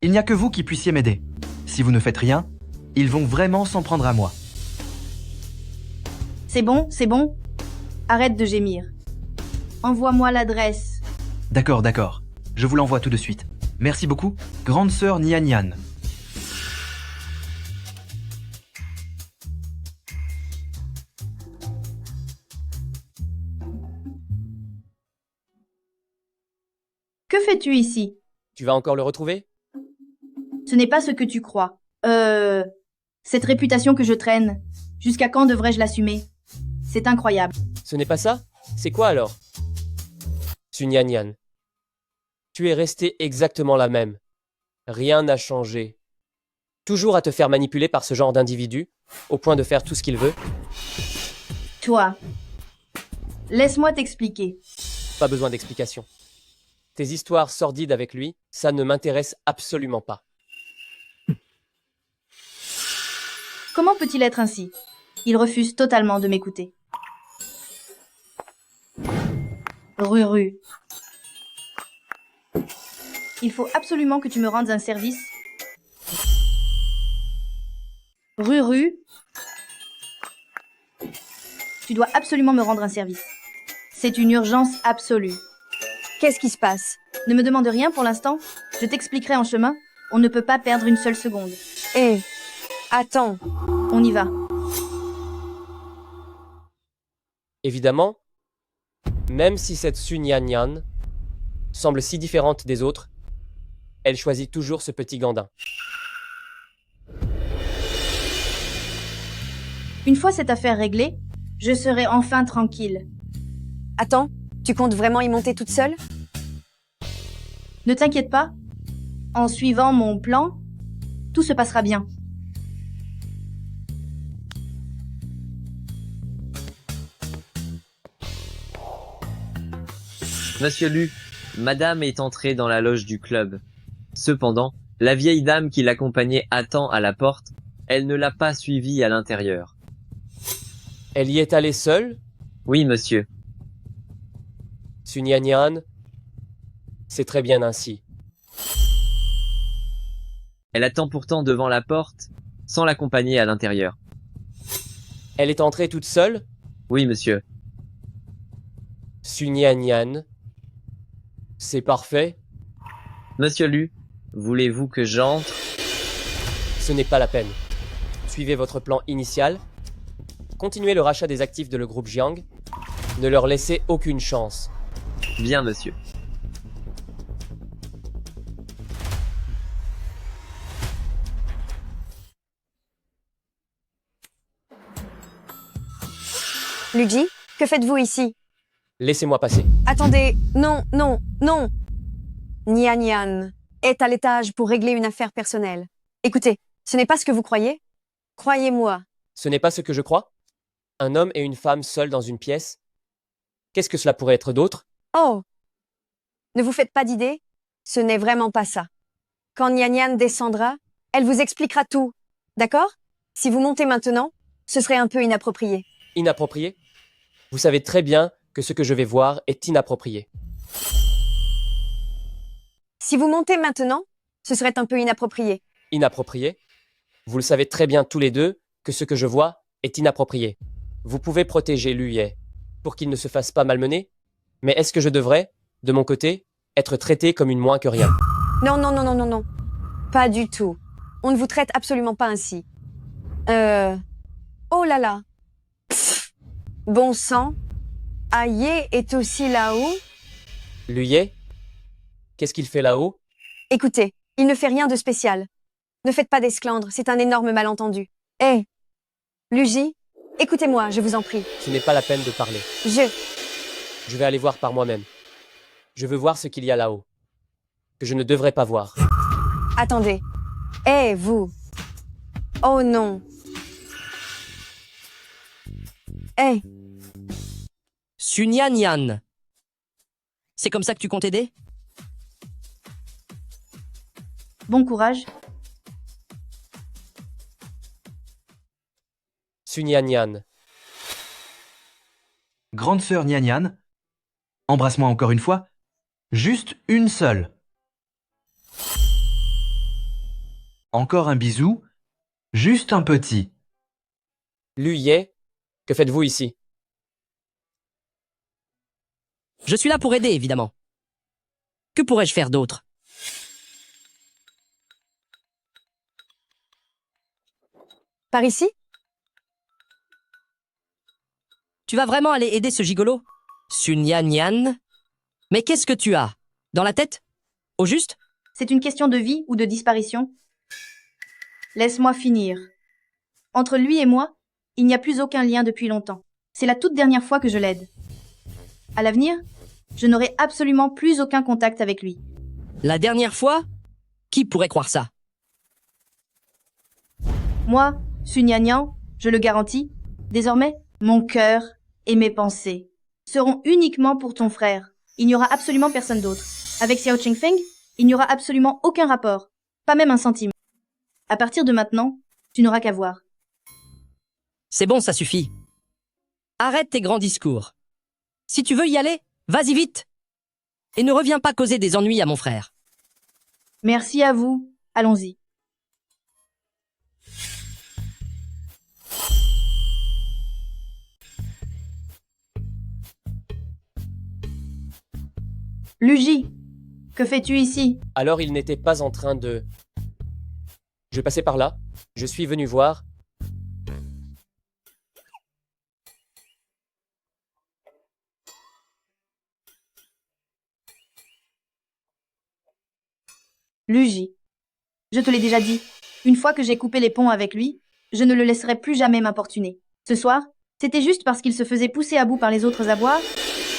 Il n'y a que vous qui puissiez m'aider. Si vous ne faites rien, ils vont vraiment s'en prendre à moi. C'est bon, c'est bon. Arrête de gémir. Envoie-moi l'adresse. D'accord, d'accord. Je vous l'envoie tout de suite. Merci beaucoup, grande sœur Nian. Que fais-tu ici? Tu vas encore le retrouver? Ce n'est pas ce que tu crois. Cette réputation que je traîne, jusqu'à quand devrais-je l'assumer? C'est incroyable. Ce n'est pas ça? C'est quoi alors? Sunyanyan. Tu es restée exactement la même. Rien n'a changé. Toujours à te faire manipuler par ce genre d'individu, au point de faire tout ce qu'il veut. Toi, laisse-moi t'expliquer. Pas besoin d'explication. Tes histoires sordides avec lui, ça ne m'intéresse absolument pas. Comment peut-il être ainsi? Il refuse totalement de m'écouter. Ruru. Il faut absolument que tu me rendes un service. Ruru. Tu dois absolument me rendre un service. C'est une urgence absolue. Qu'est-ce qui se passe? Ne me demande rien pour l'instant. Je t'expliquerai en chemin. On ne peut pas perdre une seule seconde. Hé, attends. On y va. Évidemment, même si cette Sunyanyan semble si différente des autres, elle choisit toujours ce petit gandin. Une fois cette affaire réglée, je serai enfin tranquille. Attends, tu comptes vraiment y monter toute seule? Ne t'inquiète pas. En suivant mon plan, tout se passera bien. Monsieur Lu, madame est entrée dans la loge du club. Cependant, la vieille dame qui l'accompagnait attend à la porte. Elle ne l'a pas suivie à l'intérieur. Elle y est allée seule? Oui, monsieur. Sunyanyan, c'est très bien ainsi. Elle attend pourtant devant la porte, sans l'accompagner à l'intérieur. Elle est entrée toute seule? Oui, monsieur. Sunyanyan, c'est parfait. Monsieur Lu, voulez-vous que j'entre? Ce n'est pas la peine. Suivez votre plan initial. Continuez le rachat des actifs de le groupe Jiang. Ne leur laissez aucune chance. Bien, monsieur. Luigi, que faites-vous ici? Laissez-moi passer. Attendez, non, non, non. Nian est à l'étage pour régler une affaire personnelle. Écoutez, ce n'est pas ce que vous croyez. Croyez-moi. Ce n'est pas ce que je crois? Un homme et une femme seuls dans une pièce? Qu'est-ce que cela pourrait être d'autre? Oh! Ne vous faites pas d'idée, ce n'est vraiment pas ça. Quand Nian descendra, elle vous expliquera tout. D'accord? Si vous montez maintenant, ce serait un peu inapproprié. Inapproprié? Vous savez très bien que ce que je vais voir est inapproprié. Si vous montez maintenant, ce serait un peu inapproprié. Inapproprié? Vous le savez très bien tous les deux que ce que je vois est inapproprié. Vous pouvez protéger Luye pour qu'il ne se fasse pas malmener, mais est-ce que je devrais, de mon côté, être traité comme une moins que rien? Non, non, non, non, non, non. Pas du tout. On ne vous traite absolument pas ainsi. Oh là là. Pff. Bon sang, Aye est aussi là-haut. Luye? Qu'est-ce qu'il fait là-haut? Écoutez, il ne fait rien de spécial. Ne faites pas d'esclandre, c'est un énorme malentendu. Hé, Lugy, écoutez-moi, je vous en prie. Ce n'est pas la peine de parler. Je vais aller voir par moi-même. Je veux voir ce qu'il y a là-haut. Que je ne devrais pas voir. Attendez. Hé, vous. Oh non. Hé, Sunyan Yan. C'est comme ça que tu comptes aider? Bon courage. Sunyan Yan. Grande sœur Nian Nian, embrasse-moi encore une fois. Juste une seule. Encore un bisou. Juste un petit. Luye, que faites-vous ici? Je suis là pour aider, évidemment. Que pourrais-je faire d'autre? par ici? Tu vas vraiment aller aider ce gigolo? Sunyan Yan? Mais qu'est-ce que tu as? Dans la tête? Au juste? C'est une question de vie ou de disparition. Laisse-moi finir. Entre lui et moi, il n'y a plus aucun lien depuis longtemps. C'est la toute dernière fois que je l'aide. À l'avenir, je n'aurai absolument plus aucun contact avec lui. La dernière fois? Qui pourrait croire ça? Moi, Sunyanian, je le garantis, désormais, mon cœur et mes pensées seront uniquement pour ton frère. Il n'y aura absolument personne d'autre. Avec Xiao Chingfeng, il n'y aura absolument aucun rapport, pas même un centime. À partir de maintenant, tu n'auras qu'à voir. C'est bon, ça suffit. Arrête tes grands discours. Si tu veux y aller, vas-y vite. Et ne reviens pas causer des ennuis à mon frère. Merci à vous. Allons-y. Lugy, que fais-tu ici? Alors il n'était pas en train de... Je passais par là, je suis venu voir. Lugy, je te l'ai déjà dit, une fois que j'ai coupé les ponts avec lui, je ne le laisserai plus jamais m'importuner. Ce soir, c'était juste parce qu'il se faisait pousser à bout par les autres abois.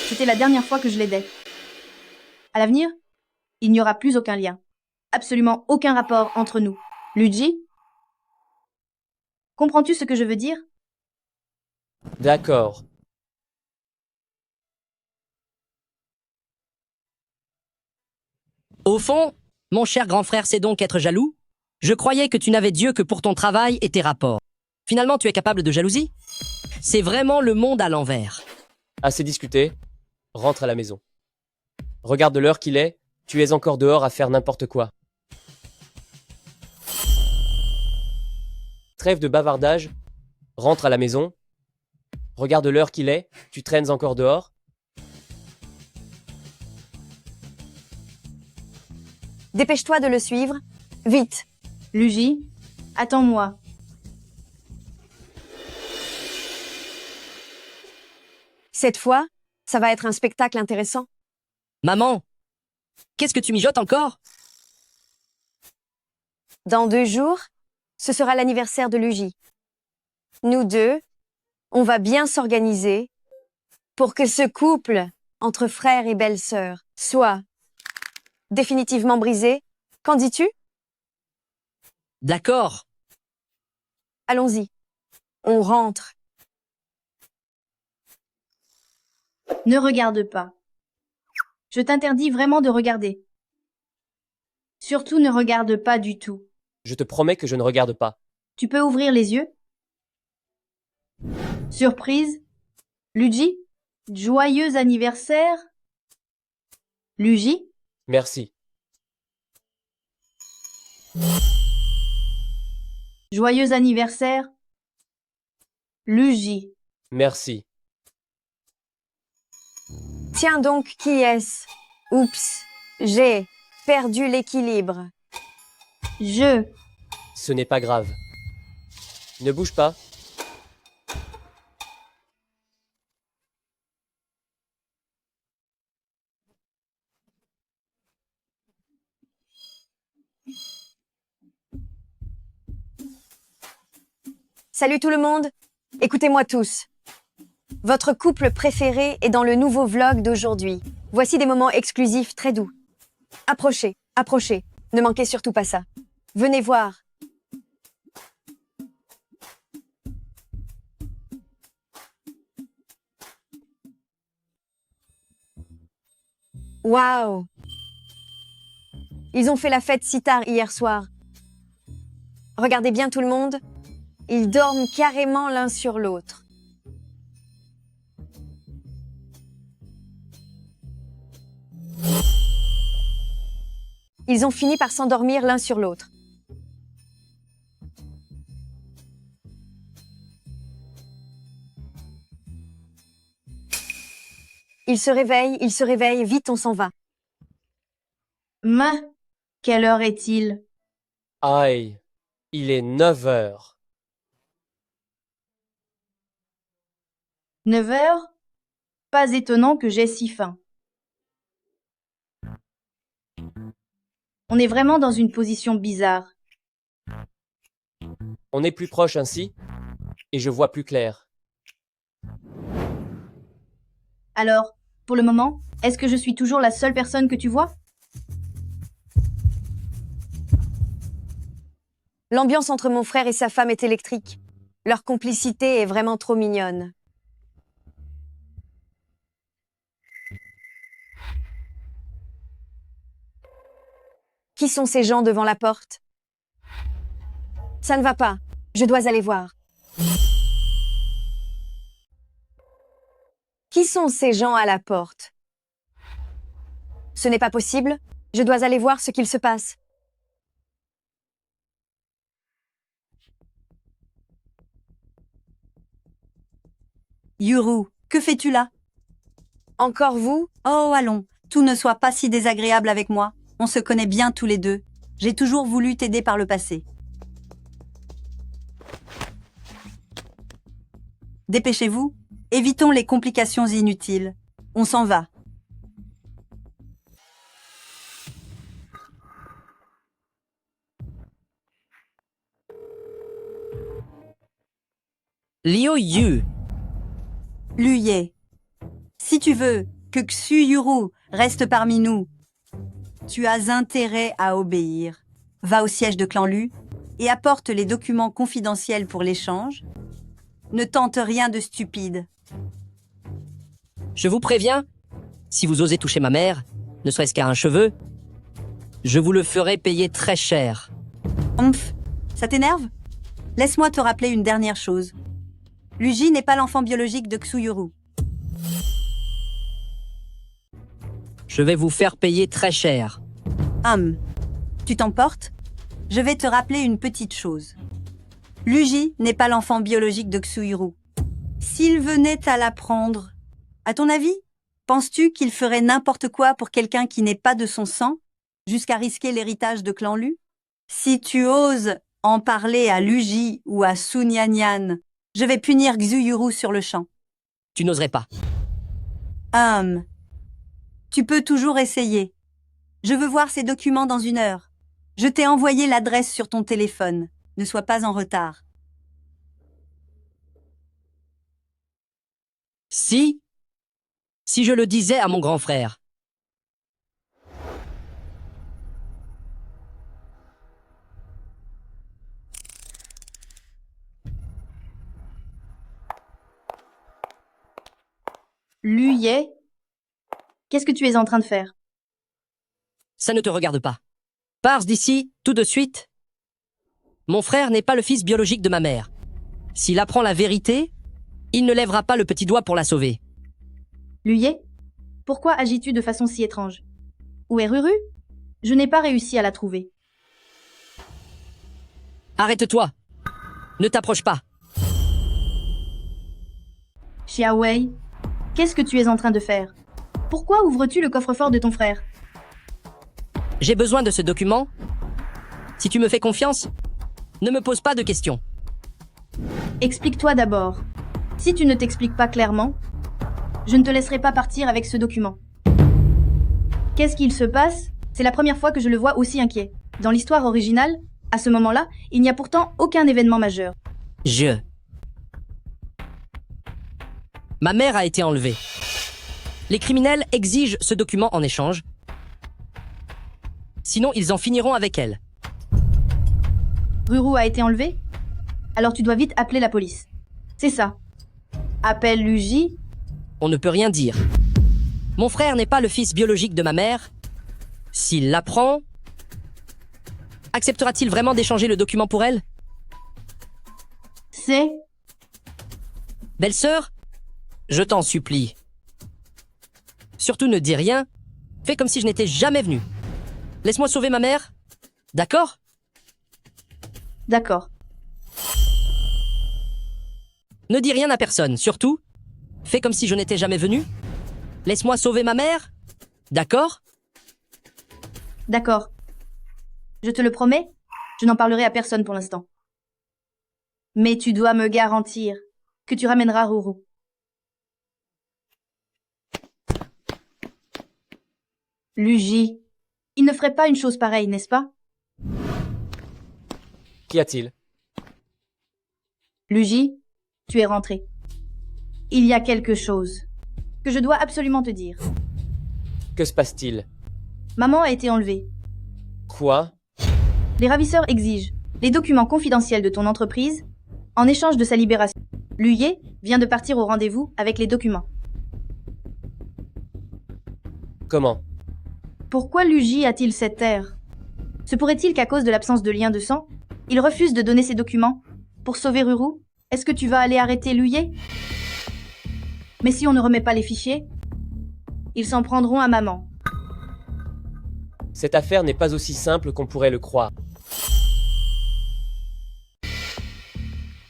C'était la dernière fois que je l'aidais. À l'avenir, il n'y aura plus aucun lien. Absolument aucun rapport entre nous. Lugy, comprends-tu ce que je veux dire? D'accord. Au fond, mon cher grand frère sait donc être jaloux? Je croyais que tu n'avais Dieu que pour ton travail et tes rapports. Finalement, tu es capable de jalousie? C'est vraiment le monde à l'envers. Assez discuté, rentre à la maison. Regarde l'heure qu'il est, tu es encore dehors à faire n'importe quoi. Trêve de bavardage, rentre à la maison. Regarde l'heure qu'il est, tu traînes encore dehors. Dépêche-toi de le suivre. Vite. Lugy, attends-moi. Cette fois, ça va être un spectacle intéressant. Maman, qu'est-ce que tu mijotes encore? Dans 2 jours, ce sera l'anniversaire de Lugy. Nous deux, on va bien s'organiser pour que ce couple entre frère et belle-sœur soit définitivement brisé. Qu'en dis-tu? D'accord. Allons-y. On rentre. Ne regarde pas. Je t'interdis vraiment de regarder. Surtout ne regarde pas du tout. Je te promets que je ne regarde pas. Tu peux ouvrir les yeux? Surprise? Lugy? Joyeux anniversaire? Lugy? Merci. Joyeux anniversaire? Lugy. Merci. Tiens donc, qui est-ce? Oups, j'ai perdu l'équilibre. Je. Ce n'est pas grave. Ne bouge pas. Salut tout le monde. Écoutez-moi tous. Votre couple préféré est dans le nouveau vlog d'aujourd'hui. Voici des moments exclusifs très doux. Approchez, approchez. Ne manquez surtout pas ça. Venez voir. Waouh! Ils ont fait la fête si tard hier soir. Regardez bien tout le monde. Ils dorment carrément l'un sur l'autre. Ils ont fini par s'endormir l'un sur l'autre. Ils se réveillent, vite on s'en va. Quelle heure est-il? Aïe, il est 9 heures. 9 heures? Pas étonnant que j'aie si faim. On est vraiment dans une position bizarre. On est plus proche ainsi, et je vois plus clair. Alors, pour le moment, est-ce que je suis toujours la seule personne que tu vois? L'ambiance entre mon frère et sa femme est électrique. Leur complicité est vraiment trop mignonne. Qui sont ces gens devant la porte? Ça ne va pas. Je dois aller voir. Qui sont ces gens à la porte? Ce n'est pas possible. Je dois aller voir ce qu'il se passe. Yuru, que fais-tu là? Encore vous? Oh, allons, tout ne soit pas si désagréable avec moi. On se connaît bien tous les deux. J'ai toujours voulu t'aider par le passé. Dépêchez-vous. Évitons les complications inutiles. On s'en va. Liu Yu. Luye, si tu veux que Xu Yuru reste parmi nous, tu as intérêt à obéir. Va au siège de clan Lu et apporte les documents confidentiels pour l'échange. Ne tente rien de stupide. Je vous préviens, si vous osez toucher ma mère, ne serait-ce qu'à un cheveu, je vous le ferai payer très cher. Omph, ça t'énerve? Laisse-moi te rappeler une dernière chose. Luji n'est pas l'enfant biologique de Xu Yuru. Je vais vous faire payer très cher. Tu t'emportes? Je vais te rappeler une petite chose. Luji n'est pas l'enfant biologique de Xu Yuru. S'il venait à l'apprendre, à ton avis, penses-tu qu'il ferait n'importe quoi pour quelqu'un qui n'est pas de son sang, jusqu'à risquer l'héritage de clan Lu? Si tu oses en parler à Luji ou à Sunyanyan, je vais punir Xu Yuru sur le champ. Tu n'oserais pas. Tu peux toujours essayer. Je veux voir ces documents dans 1 heure. Je t'ai envoyé l'adresse sur ton téléphone. Ne sois pas en retard. Si je le disais à mon grand frère. Luye, qu'est-ce que tu es en train de faire? Ça ne te regarde pas. Pars d'ici, tout de suite. Mon frère n'est pas le fils biologique de ma mère. S'il apprend la vérité, il ne lèvera pas le petit doigt pour la sauver. Luye, pourquoi agis-tu de façon si étrange? Où est Ruru? Je n'ai pas réussi à la trouver. Arrête-toi. Ne t'approche pas. Xiaowei, qu'est-ce que tu es en train de faire? Pourquoi ouvres-tu le coffre-fort de ton frère? J'ai besoin de ce document. Si tu me fais confiance, ne me pose pas de questions. Explique-toi d'abord. Si tu ne t'expliques pas clairement, je ne te laisserai pas partir avec ce document. Qu'est-ce qu'il se passe? C'est la première fois que je le vois aussi inquiet. Dans l'histoire originale, à ce moment-là, il n'y a pourtant aucun événement majeur. Ma mère a été enlevée. Les criminels exigent ce document en échange. Sinon, ils en finiront avec elle. Ruru a été enlevé? Alors tu dois vite appeler la police. C'est ça. Appelle Luigi. On ne peut rien dire. Mon frère n'est pas le fils biologique de ma mère. S'il l'apprend, acceptera-t-il vraiment d'échanger le document pour elle? C'est... Belle-sœur, je t'en supplie. Surtout ne dis rien. Fais comme si je n'étais jamais venu. Laisse-moi sauver ma mère. D'accord? D'accord. Ne dis rien à personne. Surtout, fais comme si je n'étais jamais venu. Laisse-moi sauver ma mère. D'accord? D'accord. Je te le promets, je n'en parlerai à personne pour l'instant. Mais tu dois me garantir que tu ramèneras Ruru. Luigi, il ne ferait pas une chose pareille, n'est-ce pas? Qu'y a-t-il? Luigi, tu es rentré. Il y a quelque chose que je dois absolument te dire. Que se passe-t-il? Maman a été enlevée. Quoi? Les ravisseurs exigent les documents confidentiels de ton entreprise en échange de sa libération. Luye vient de partir au rendez-vous avec les documents. Comment? Pourquoi Luigi a-t-il cet air? Se pourrait-il qu'à cause de l'absence de lien de sang, il refuse de donner ses documents pour sauver Ruru? Est-ce que tu vas aller arrêter Luye? Mais si on ne remet pas les fichiers, ils s'en prendront à maman. Cette affaire n'est pas aussi simple qu'on pourrait le croire.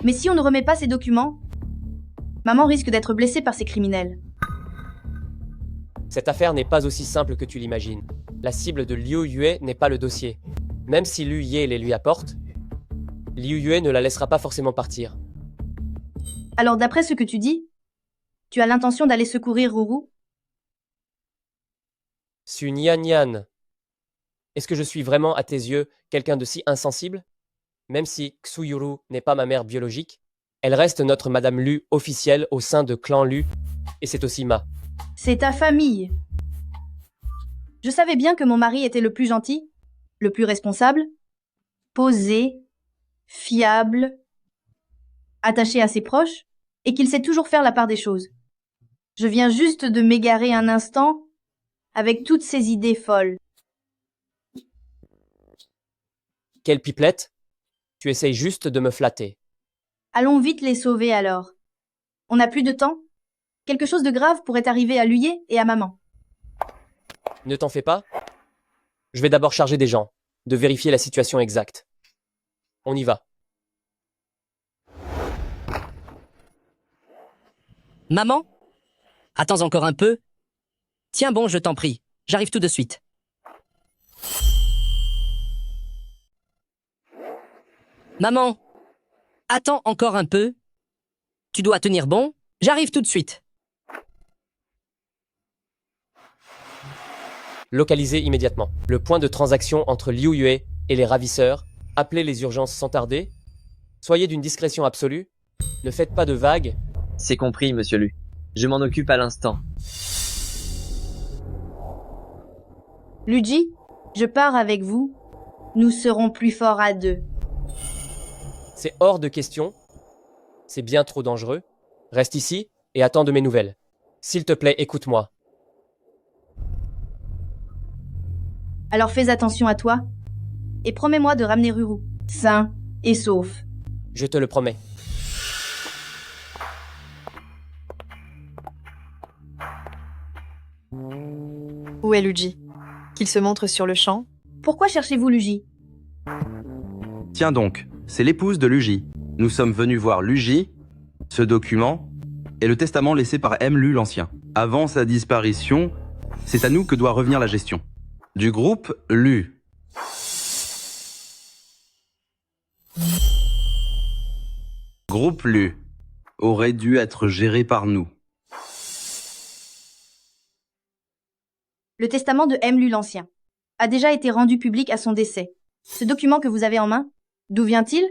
Mais si on ne remet pas ces documents, maman risque d'être blessée par ces criminels. Cette affaire n'est pas aussi simple que tu l'imagines. La cible de Liu Yue n'est pas le dossier. Même si Lu Ye les lui apporte, Liu Yue ne la laissera pas forcément partir. Alors d'après ce que tu dis, tu as l'intention d'aller secourir Ruru? Su Nian Nian. Est-ce que je suis vraiment, à tes yeux, quelqu'un de si insensible? Même si Xuyuru n'est pas ma mère biologique, elle reste notre Madame Lu officielle au sein de Clan Lu, et c'est aussi ma. C'est ta famille. Je savais bien que mon mari était le plus gentil, le plus responsable, posé, fiable, attaché à ses proches, et qu'il sait toujours faire la part des choses. Je viens juste de m'égarer un instant avec toutes ces idées folles. Quelle pipelette? Tu essayes juste de me flatter. Allons vite les sauver alors. On n'a plus de temps? Quelque chose de grave pourrait arriver à Luye et à maman. Ne t'en fais pas. Je vais d'abord charger des gens, de vérifier la situation exacte. On y va. Maman? Attends encore un peu. Tiens bon, je t'en prie. J'arrive tout de suite. Maman, attends encore un peu. Tu dois tenir bon. J'arrive tout de suite. Localisez immédiatement le point de transaction entre Liu Yue et les ravisseurs. Appelez les urgences sans tarder. Soyez d'une discrétion absolue. Ne faites pas de vagues. C'est compris, monsieur Lu. Je m'en occupe à l'instant. Luigi, je pars avec vous. Nous serons plus forts à deux. C'est hors de question. C'est bien trop dangereux. Reste ici et attends de mes nouvelles. S'il te plaît, écoute-moi. Alors fais attention à toi et promets-moi de ramener Ruru, sain et sauf. Je te le promets. Où est Luigi? Qu'il se montre sur le champ? Pourquoi cherchez-vous Luigi? Tiens donc, c'est l'épouse de Luigi. Nous sommes venus voir Luigi, ce document, et le testament laissé par M. Lu l'Ancien. Avant sa disparition, c'est à nous que doit revenir la gestion. Du groupe Lu. Groupe Lu aurait dû être géré par nous. Le testament de M. Lu l'Ancien a déjà été rendu public à son décès. Ce document que vous avez en main, d'où vient-il?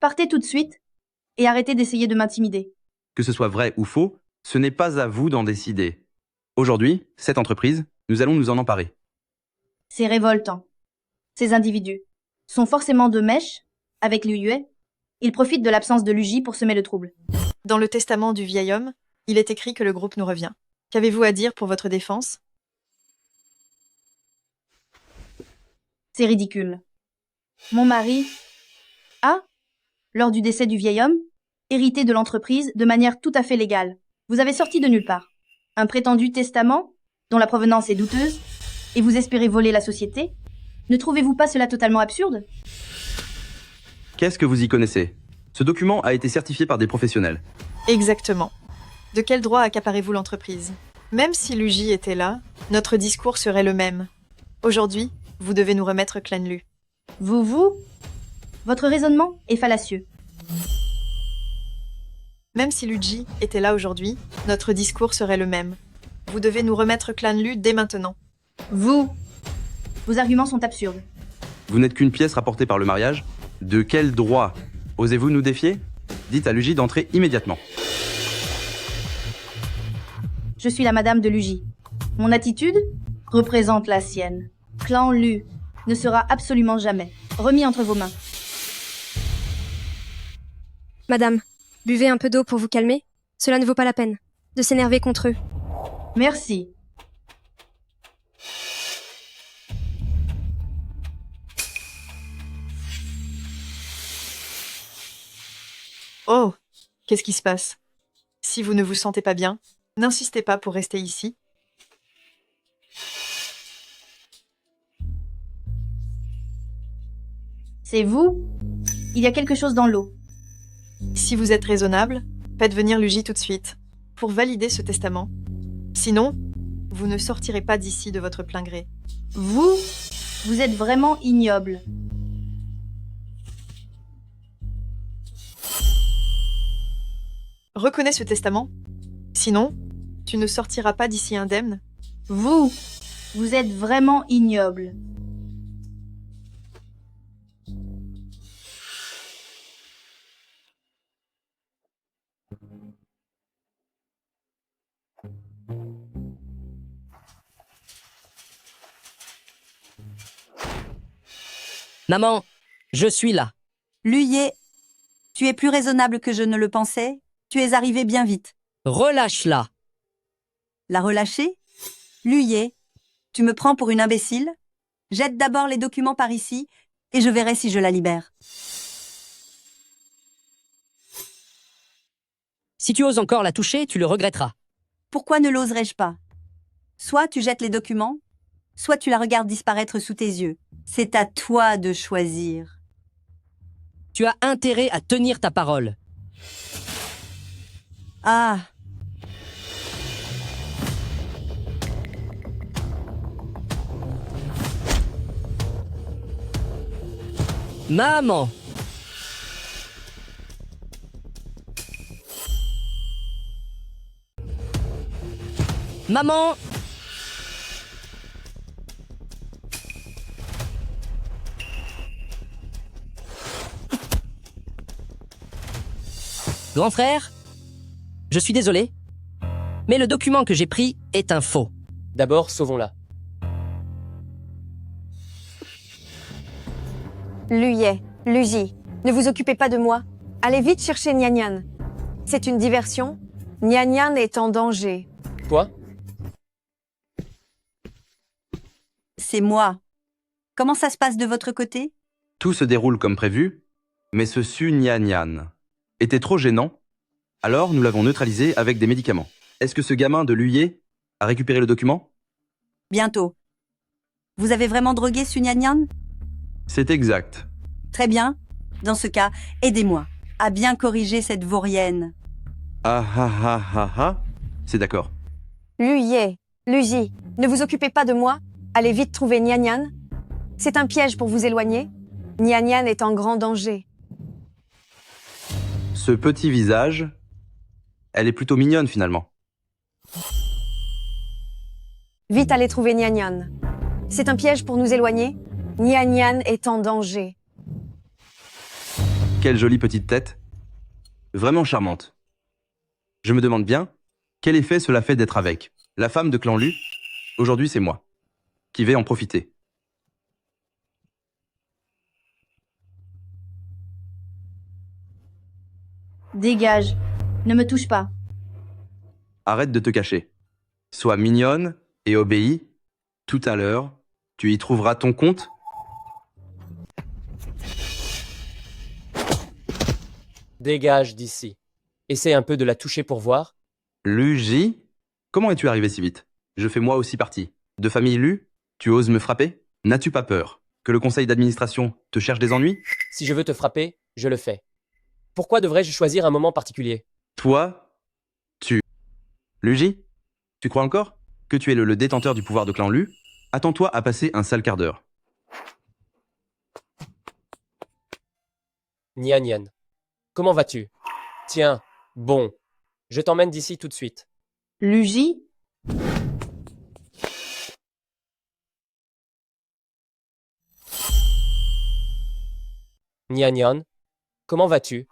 Partez tout de suite et arrêtez d'essayer de m'intimider. Que ce soit vrai ou faux, Ce n'est pas à vous d'en décider. Aujourd'hui, cette entreprise, nous allons nous en emparer. C'est révoltant. Ces individus sont forcément de mèche avec Liu Yue. Ils profitent de l'absence de Luji pour semer le trouble. Dans le testament du vieil homme, il est écrit que le groupe nous revient. Qu'avez-vous à dire pour votre défense? C'est ridicule. Mon mari a, lors du décès du vieil homme, hérité de l'entreprise de manière tout à fait légale. Vous avez sorti de nulle part un prétendu testament dont la provenance est douteuse et vous espérez voler la société? Ne trouvez-vous pas cela totalement absurde? Qu'est-ce que vous y connaissez? Ce document a été certifié par des professionnels. Exactement. De quel droit accaparez-vous l'entreprise? Même si Luji était là, notre discours serait le même. Aujourd'hui, vous devez nous remettre Clan Lu. Votre raisonnement est fallacieux. Même si Luji était là aujourd'hui, notre discours serait le même. Vous devez nous remettre Clan Lu dès maintenant. Vos arguments sont absurdes. Vous n'êtes qu'une pièce rapportée par le mariage. De quel droit osez-vous nous défier? Dites à Luji d'entrer immédiatement. Je suis la madame de Luji. Mon attitude représente la sienne. Clan Lu ne sera absolument jamais remis entre vos mains. Madame, buvez un peu d'eau pour vous calmer. Cela ne vaut pas la peine de s'énerver contre eux. Merci. Oh, qu'est-ce qui se passe? Si vous ne vous sentez pas bien, n'insistez pas pour rester ici. C'est vous? Il y a quelque chose dans l'eau. Si vous êtes raisonnable, faites venir Luji tout de suite, pour valider ce testament. Sinon, vous ne sortirez pas d'ici de votre plein gré. Vous êtes vraiment ignoble. Reconnais ce testament. Sinon, tu ne sortiras pas d'ici indemne. Vous êtes vraiment ignoble. Maman, je suis là. Lu Ye, tu es plus raisonnable que je ne le pensais. Tu es arrivé bien vite. Relâche-la. La relâcher? Lu Ye, tu me prends pour une imbécile? Jette d'abord les documents par ici et je verrai si je la libère. Si tu oses encore la toucher, tu le regretteras. Pourquoi ne l'oserais-je pas? Soit tu jettes les documents, soit tu la regardes disparaître sous tes yeux. C'est à toi de choisir. Tu as intérêt à tenir ta parole. Ah, Maman! Maman! Grand frère, je suis désolé, mais le document que j'ai pris est un faux. D'abord, sauvons-la. Lu Ye, Luji, ne vous occupez pas de moi. Allez vite chercher Nian Nian. C'est une diversion. Nian Nian est en danger. Quoi? c'est moi. Comment ça se passe de votre côté? Tout se déroule comme prévu, mais ce Su-Nian-Nian était trop gênant, alors nous l'avons neutralisé avec des médicaments. Est-ce que ce gamin de l'Huyer a récupéré le document? Bientôt. Vous avez vraiment drogué Su-Nian-Nian? C'est exact. Très bien. Dans ce cas, aidez-moi à bien corriger cette vaurienne. Ah ah ah ah ah, c'est d'accord. Lu Ye, Luji, ne vous occupez pas de moi. Allez vite trouver Nian Nian. C'est un piège pour vous éloigner. Nian Nian est en grand danger. Ce petit visage, elle est plutôt mignonne finalement. Vite allez trouver Nian Nian. C'est un piège pour nous éloigner. Nian Nian est en danger. Quelle jolie petite tête. Vraiment charmante. Je me demande bien, Quel effet cela fait d'être avec la femme de clan Lu? Aujourd'hui, c'est moi qui vais en profiter. Dégage. Ne me touche pas. Arrête de te cacher. Sois mignonne et obéis. Tout à l'heure, tu y trouveras ton compte. Dégage d'ici. Essaie un peu de la toucher pour voir. Lu J, comment es-tu arrivé si vite? Je fais moi aussi partie. De famille Lu, tu oses me frapper? N'as-tu pas peur que le conseil d'administration te cherche des ennuis? Si je veux te frapper, je le fais. Pourquoi devrais-je choisir un moment particulier? Toi, Lu J, tu crois encore que tu es le détenteur du pouvoir de clan Lu? Attends-toi à passer un sale quart d'heure. Nian Nian. Comment vas-tu? Tiens, bon. Je t'emmène d'ici tout de suite. Luigi? Nian Nian. Comment vas-tu?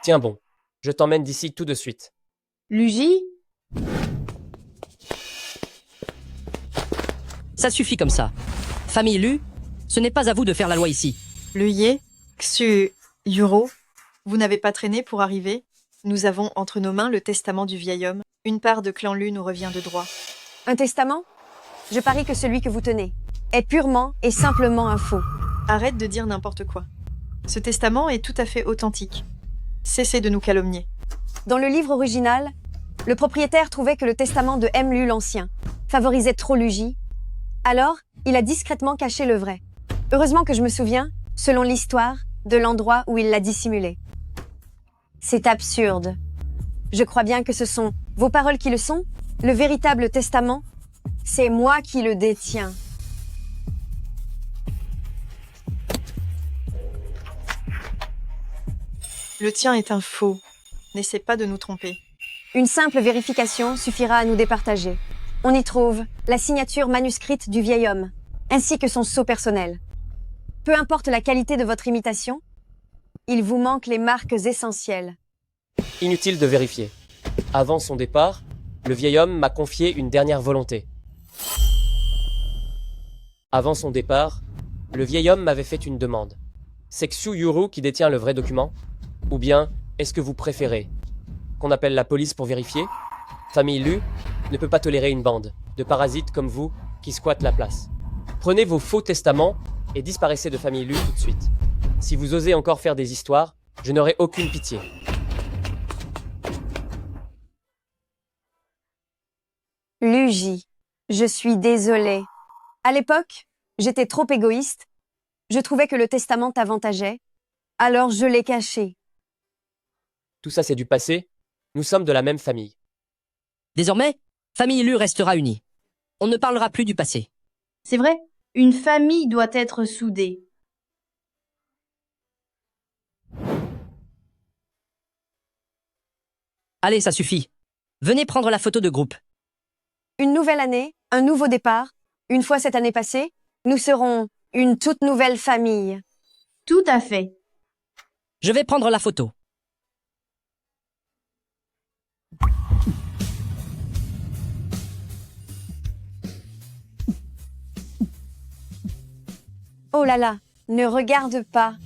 Tiens bon. Je t'emmène d'ici tout de suite. Luigi? Ça suffit comme ça. Famille Lu, ce n'est pas à vous de faire la loi ici. Lu Ye, Xu, Yuro, vous n'avez pas traîné pour arriver. Nous avons entre nos mains le testament du vieil homme. Une part de clan Lu nous revient de droit. Un testament? Je parie que celui que vous tenez est purement et simplement un faux. Arrête de dire n'importe quoi. Ce testament est tout à fait authentique. Cessez de nous calomnier. Dans le livre original, le propriétaire trouvait que le testament de M. Lu l'Ancien favorisait trop Luigi. Alors, il a discrètement caché le vrai. Heureusement que je me souviens, selon l'histoire, de l'endroit où il l'a dissimulé. C'est absurde. Je crois bien que ce sont vos paroles qui le sont. Le véritable testament, c'est moi qui le détiens. Le tien est un faux. N'essaie pas de nous tromper. Une simple vérification suffira à nous départager. On y trouve la signature manuscrite du vieil homme, ainsi que son sceau personnel. Peu importe la qualité de votre imitation, il vous manque les marques essentielles. Inutile de vérifier. Avant son départ, le vieil homme m'a confié une dernière volonté. Avant son départ, le vieil homme m'avait fait une demande. C'est Xu Yuru qui détient le vrai document? Ou bien, est-ce que vous préférez qu'on appelle la police pour vérifier? Famille Lu ne peut pas tolérer une bande de parasites comme vous qui squattent la place. Prenez vos faux testaments et disparaissez de Famille Lu tout de suite. Si vous osez encore faire des histoires, je n'aurai aucune pitié. Luigi, je suis désolée. À l'époque, j'étais trop égoïste. Je trouvais que le testament t'avantageait. Alors je l'ai caché. Tout ça c'est du passé. Nous sommes de la même famille. Désormais, Famille Lu restera unie. On ne parlera plus du passé. C'est vrai, une famille doit être soudée. Allez, ça suffit. Venez prendre la photo de groupe. Une nouvelle année, un nouveau départ. Une fois cette année passée, nous serons une toute nouvelle famille. Tout à fait. Je vais prendre la photo. Oh là là, ne regarde pas.